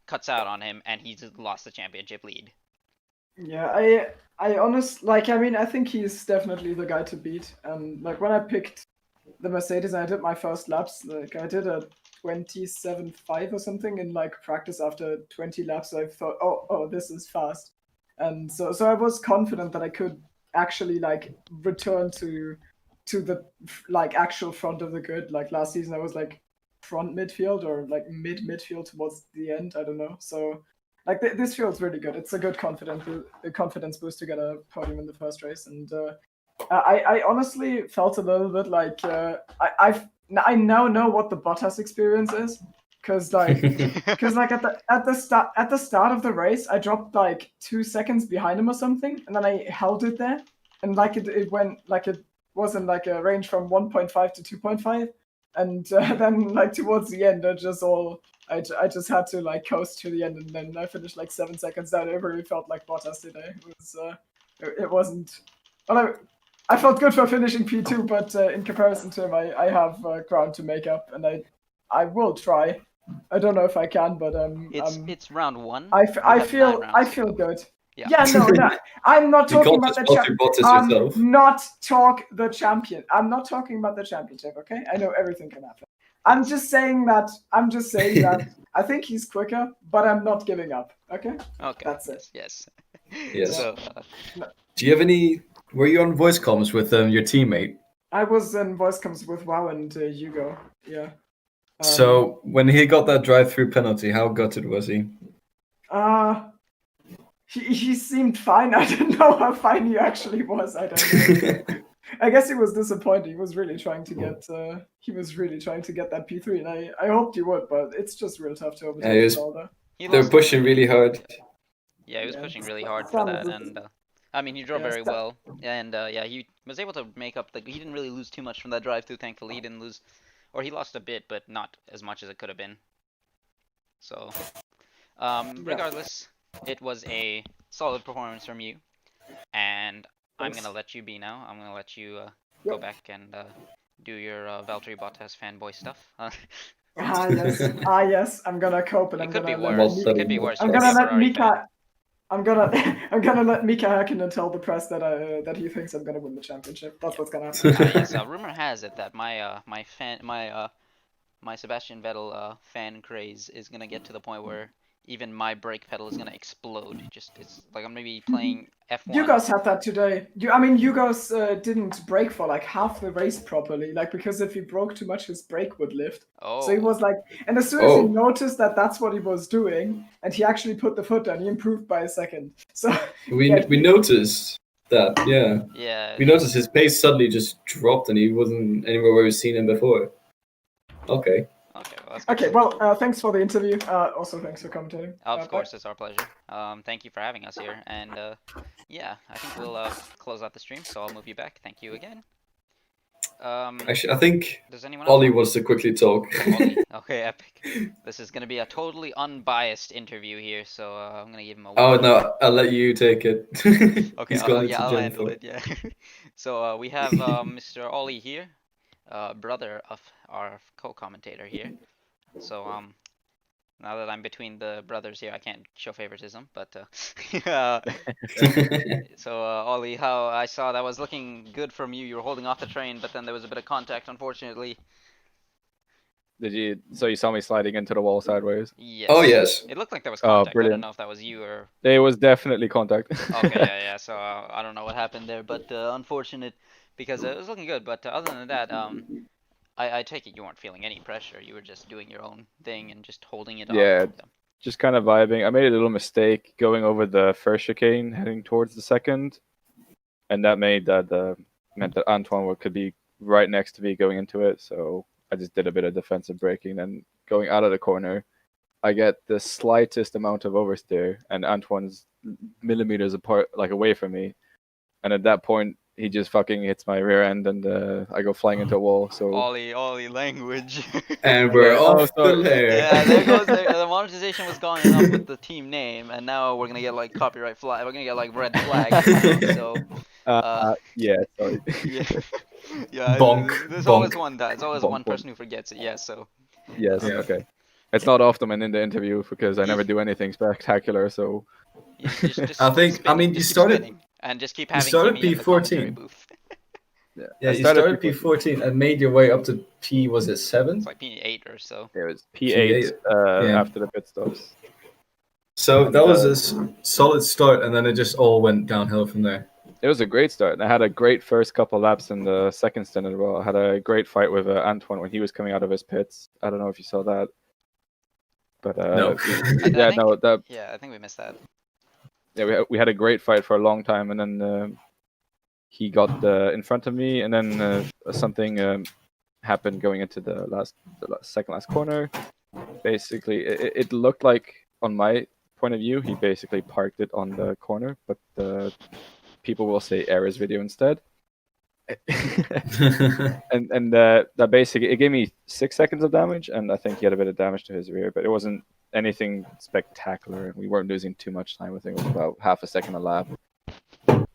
cuts out on him, and he's lost the championship lead.
Yeah, I honestly, like, I mean, I think he's definitely the guy to beat. Like when I picked the Mercedes and I did my first laps, like I did a 27.5 or something in like practice after 20 laps. So I thought, oh, this is fast, and so I was confident that I could actually like return to the like actual front of the grid. Like last season, I was like front midfield or like midfield towards the end. I don't know. So like this feels really good. It's a good confidence boost to get a podium in the first race, and I honestly felt a little bit like I now know what the Bottas experience is, because like at the start of the race I dropped like 2 seconds behind him or something, and then I held it there, and like it went like it was in like a range from 1.5 to 2.5, and then like towards the end I just had to like coast to the end, and then I finished like 7 seconds down. It really felt like Bottas today. It wasn't. Well, I felt good for finishing P2, but in comparison to him, I have ground to make up, and I will try. I don't know if I can, but
it's round 1.
I feel good.
Yeah,
no, I'm not talking about the
championship.
I'm not talking about the championship. Okay, I know everything can happen. I'm just saying that I think he's quicker, but I'm not giving up. Okay.
Okay.
That's it.
Yes.
Yes.
So,
do you have any? Were you on voice comms with your teammate?
I was in voice comms with Wow and Hugo. Yeah.
So when he got that drive-through penalty, how gutted was he?
He seemed fine. I didn't know how fine he actually was. I don't know. I guess he was disappointed. He was really trying to get that P3, and I hoped he would, but it's just real tough to overtake Zolder.
They're pushing really hard.
Yeah, he was pushing really hard for that, and I mean, he drove very well, and yeah, he was able to make up he didn't really lose too much from that drive-through. Thankfully, he didn't lose, or he lost a bit, but not as much as it could have been. So, regardless, it was a solid performance from you, and I'm gonna let you be now. I'm gonna let you go back and do your Valtteri Bottas fanboy stuff.
Yes. I'm gonna cope, and
it could be worse. It could be worse.
I'm gonna let Mika. I'm gonna let Mika Häkkinen tell the press that he thinks I'm gonna win the championship. That's what's gonna happen.
Yes, rumor has it that my Sebastian Vettel fan craze is gonna get to the point where even my brake pedal is gonna explode. It's like I'm gonna be playing F1.
You guys had that today. You guys didn't brake for like half the race properly, like because if he broke too much, his brake would lift.
Oh.
So he was like, and as soon as he noticed that that's what he was doing, and he actually put the foot down, he improved by a second. So
we noticed that, yeah.
Yeah.
We noticed his pace suddenly just dropped, and he wasn't anywhere where we've seen him before. Okay.
Okay, well,
thanks for the interview. Also, thanks for commentating.
Of course, it's our pleasure. Thank you for having us here. And yeah, I think we'll close out the stream, so I'll move you back. Thank you again.
Actually, I think
does anyone
Ollie wants to quickly talk.
Ollie? Okay, epic. This is going to be a totally unbiased interview here, so I'm going to give him a
Oh, no, I'll let you take it.
Okay, I'll handle it, yeah. So we have Mr. Ollie here, brother of our co-commentator here. So now that I'm between the brothers here, I can't show favoritism, but so Ollie, how I saw that was looking good from you. You were holding off the train, but then there was a bit of contact, unfortunately.
Did you? So you saw me sliding into the wall sideways?
Yes.
Oh yes.
It looked like there was contact.
Brilliant.
I don't know if that was you or.
There was definitely contact.
Okay, yeah. So I don't know what happened there, but unfortunate because it was looking good. But other than that, I take it you weren't feeling any pressure. You were just doing your own thing and just holding it off.
Yeah, just kind of vibing. I made a little mistake going over the first chicane, heading towards the second, and that meant that Antoine could be right next to me going into it. So I just did a bit of defensive braking. Then going out of the corner, I get the slightest amount of oversteer, and Antoine's millimeters apart, like away from me. And at that point, he just fucking hits my rear end, and I go flying into a wall. So
Ollie language.
And we're off the air.
Yeah, there goes the monetization was gone enough with the team name, and now we're gonna get like copyright flag. We're gonna get like red flag. So
Yeah, sorry.
Yeah, yeah.
Bonk,
There's
bonk.
always one. There's always
Bonk,
one
bonk.
person who forgets it. Yeah. So
Yes,
Yeah.
okay. It's not often I'm in the interview because I never do anything spectacular, so
you just
I
keep
think. I
spinning.
mean, you
Just keep
started.
spinning, and just keep
You
having
started
Timmy in the commentary
P14.
booth.
yeah.
Yeah,
I
you
started
started P14 and made your way up to P. Was it
It's
7?
like P8 or so.
It was P8
Yeah.
after the pit stops.
So
And,
that was a solid start, and then it just all went downhill from there.
It was a great start. And I had a great first couple laps in the second stint as well. I had a great fight with Antoine when he was coming out of his pits. I don't know if you saw that. But
No.
yeah, no, that
Yeah, I think we missed that.
yeah, we had a great fight for a long time, and then he got in front of me, and then something happened going into the second last corner. Basically, it looked like, on my point of view, he basically parked it on the corner, but people will say errors video instead. and that basically, it gave me 6 seconds of damage, and I think he had a bit of damage to his rear, but it wasn't anything spectacular. We weren't losing too much time. I think it was about half a second a lap.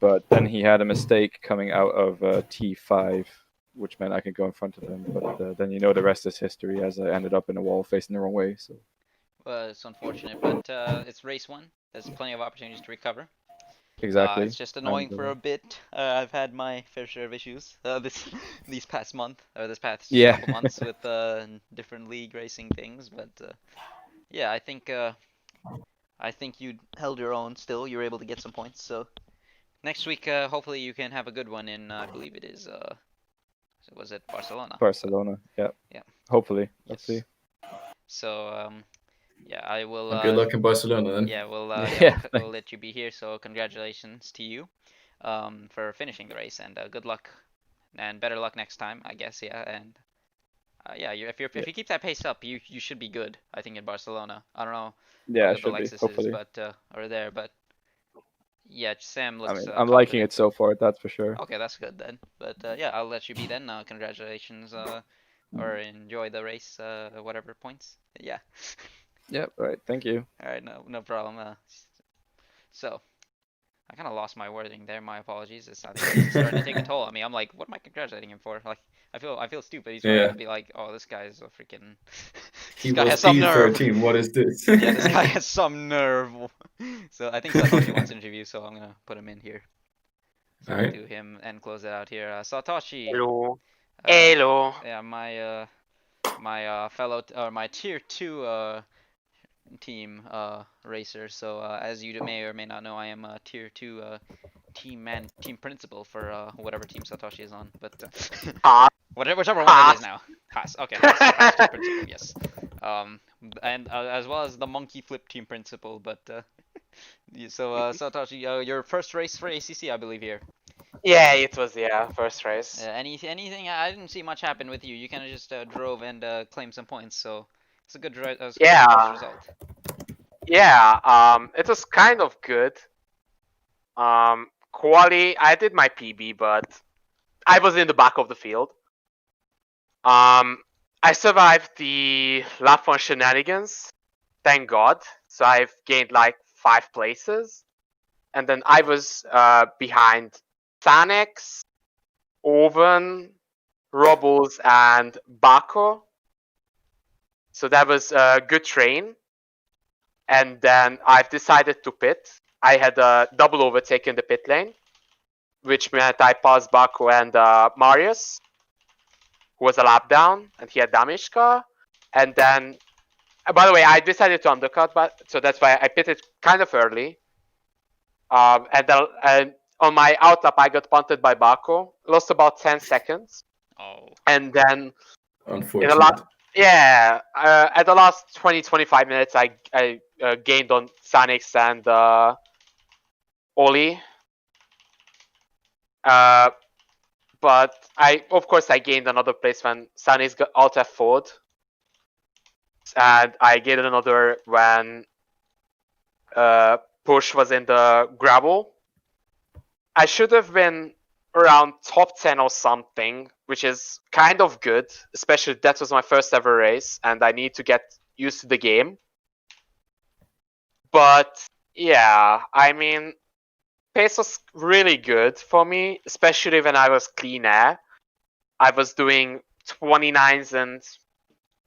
But then he had a mistake coming out of T5, which meant I could go in front of him. But then the rest is history, as I ended up in a wall facing the wrong way. So
Well, it's unfortunate, but it's race 1. There's plenty of opportunities to recover.
exactly.
It's just annoying for a bit. I've had my fair share of issues this past month, or this past couple months with different league racing things. But yeah, I think you held your own. Still, you were able to get some points. So next week, hopefully, you can have a good one in. I believe it is. Was it Barcelona?
Barcelona, yeah.
Yeah.
Hopefully, let's see.
So yeah, I will.
Good luck in Barcelona then.
Yeah, we'll let you be here. So congratulations to you, for finishing the race, and good luck, and better luck next time, I guess. Yeah, and yeah, if you keep that pace up, you should be good. I think in Barcelona. I don't know.
Yeah,
How
it
good
should
the
be.
Lexus
Hopefully.
is, but or there, but yeah, Sam looks.
I mean, I'm liking
confident.
it so far. That's for sure.
Okay, that's good then. But yeah, I'll let you be then. Congratulations, or enjoy the race. Whatever points. Yeah.
Yep. All right. Thank you.
All right, no problem. So, I kind of lost my wording there. My apologies. It's starting to take a toll on me. I'm like, what am I congratulating him for? Like, I feel stupid. He's probably gonna be like, oh, this guy's a freaking.
He
guy
was
has some nerve.
P13. What is this?
Yeah, this guy has some nerve. So I think Satoshi wants an interview, so I'm gonna put him in here. So
Alright.
do him and close it out here. Satoshi.
Hello. Hello.
Yeah, my fellow or my tier 2 team racer. So as you may or may not know, I am a tier 2 team principal for whatever team Satoshi is on. But whichever one it is now. Haas. Okay. Haas team principal. Yes. And as well as the monkey flip team principal. But so Satoshi, your first race for ACC, I believe here.
Yeah, it was first race.
Anything? I didn't see much happen with you. You kind of just drove and claimed some points. So it's a good first result.
Yeah. It was kind of good. Quali, I did my PB, but I was in the back of the field. I survived the lap 1 shenanigans, thank God. So I've gained like 5 places, and then I was behind Thanex, Oven, Robles, and Baco. So that was a good train. And then I've decided to pit. I had a double overtake in the pit lane, which meant I passed Baco and Marius, who was a lap down, and he had damage car. And then, by the way, I decided to undercut, so that's why I pitted kind of early. And on my outlap, I got punted by Baco, lost about 10 seconds.
Oh.
And then,
Unfortunate.
at the last 20-25 minutes, I gained on Sanix and Oli. But of course, I gained another place when Sanix got Alt F4'd. And I gained another when Push was in the gravel. I should have been around top 10 or something, which is kind of good, especially that was my first ever race and I need to get used to the game. But yeah, I mean, pace was really good for me, especially when I was clean air. I was doing 29s and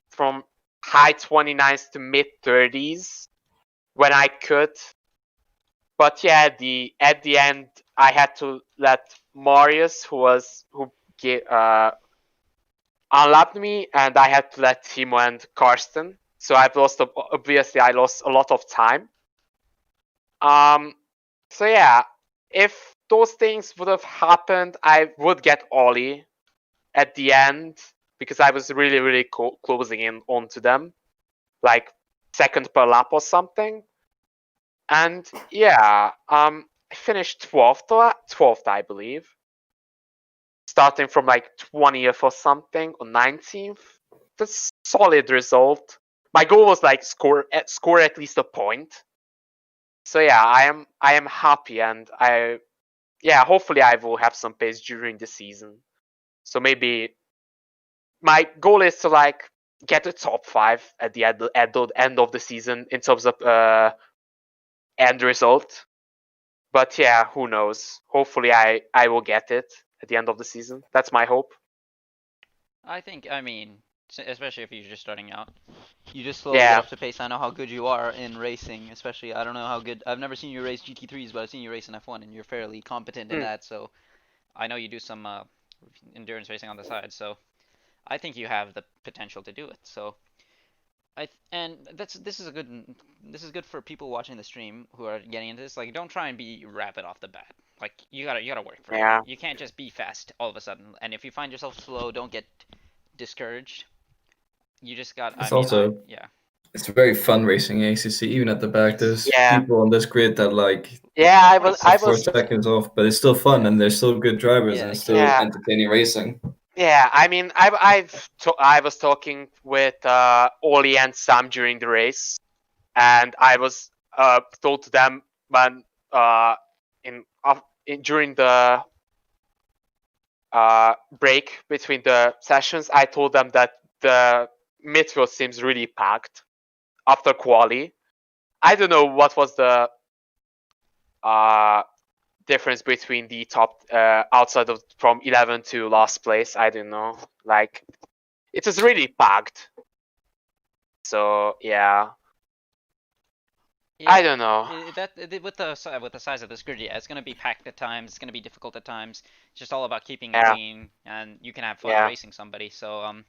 from high 29s to mid 30s when I could. But yeah, at the end I had to let Marius, who unlapped me, and I had to let Timo and Karsten. So obviously I lost a lot of time. So yeah, if those things would have happened, I would get Ollie at the end because I was really closing in onto them, like second per lap or something. And yeah, I finished 12th, I believe, starting from like 20th or something, or 19th. That's solid result. My goal was like score at least a point. So yeah, I am happy, and hopefully I will have some pace during the season. So maybe my goal is to like get a top 5 at the end of the season in terms of end result. But yeah, who knows? Hopefully I will get it at the end of the season. That's my hope.
I mean, especially if you're just starting out, you just slowly get up to pace. I know how good you are in racing, especially. I don't know how good. I've never seen you race GT3s, but I've seen you race in F1, and you're fairly competent in that. So I know you do some endurance racing on the side. So I think you have the potential to do it. So this is good for people watching the stream who are getting into this. Like, don't try and be rapid off the bat. Like, you gotta work for it. You can't just be fast all of a sudden. And if you find yourself slow, don't get discouraged. You just got.
It's very fun racing ACC. Even at the back, there's people on this grid that like.
I was
4 seconds off, but it's still fun, and they're still good drivers, and it's still entertaining racing.
Yeah, I mean, I was talking with Oli and Sam during the race, and I was told to them when during the break between the sessions, I told them that the midfield seems really packed after quali. I don't know what was the difference between the top outside of from 11 to last place. I don't know. Like, it was really packed. So yeah. I don't know.
With the size of this grid, it's gonna be packed at times. It's gonna be difficult at times. It's just all about keeping it clean, and you can have fun racing somebody. So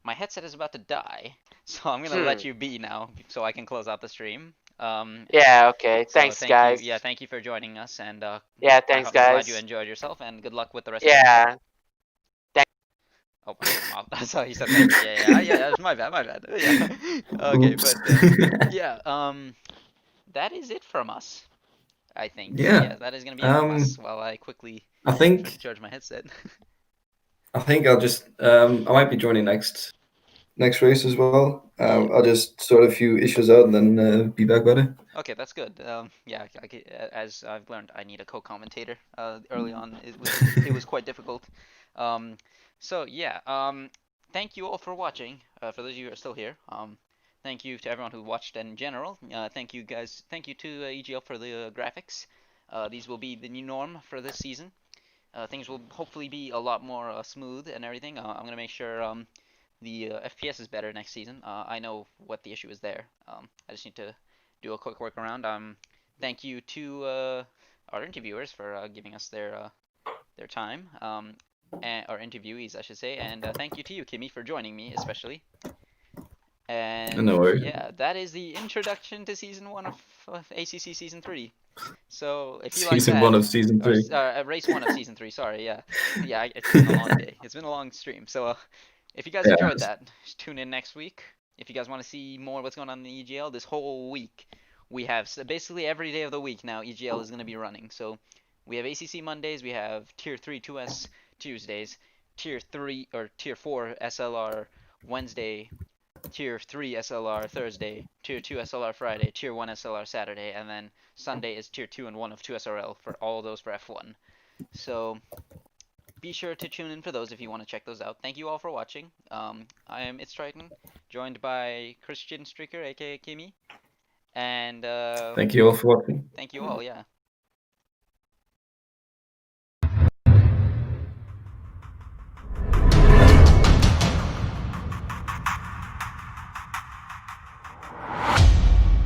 my headset is about to die, so I'm gonna let you be now, so I can close out the stream.
Okay. Thanks, guys.
Thank you for joining us, and
thanks, guys.
I'm glad you enjoyed yourself, and good luck with the rest of the
Thanks.
Oh, I saw he said thank you. Yeah, my bad. Yeah. Okay,
Oops.
but that is it from us, I think.
Yeah.
That is gonna be it from us while I quickly charge my headset.
I think I'll just I might be joining next race as well. I'll just sort a few issues out and then be back by it.
Okay, that's good. As I've learned, I need a co-commentator. Early on, it was quite difficult. So yeah. Thank you all for watching. For those of you who are still here. Thank you to everyone who watched in general. Thank you guys. Thank you to EGL for the graphics. These will be the new norm for this season. Things will hopefully be a lot more smooth and everything. I'm gonna make sure the FPS is better next season. I know what the issue is there. I just need to do a quick workaround. Thank you to our interviewers for giving us their time. Our interviewees, I should say. And thank you to you, Kimmy, for joining me, especially. And
no worries.
Yeah, that is the introduction to season 1 of ACC season 3. So if you
season 1 of season 3,
race 1 of season 3. Sorry, yeah. It's been a long day. It's been a long stream. So if you guys enjoyed that, tune in next week. If you guys want to see more what's going on in the EGL, this whole week we have basically every day of the week now. EGL is going to be running. So we have ACC Mondays. We have Tier 3 2S Tuesdays, Tier 3 or Tier 4 SLR Wednesday, Tier 3 SLR Thursday, Tier 2 SLR Friday, Tier 1 SLR Saturday, and then Sunday is Tier 2 and 1 of 2 SRL for all of those for F1. So be sure to tune in for those if you want to check those out. Thank you all for watching. I am It's Triton, joined by Christian Stricker, aka Kimmy, and
thank you all for watching.
Thank you all, yeah.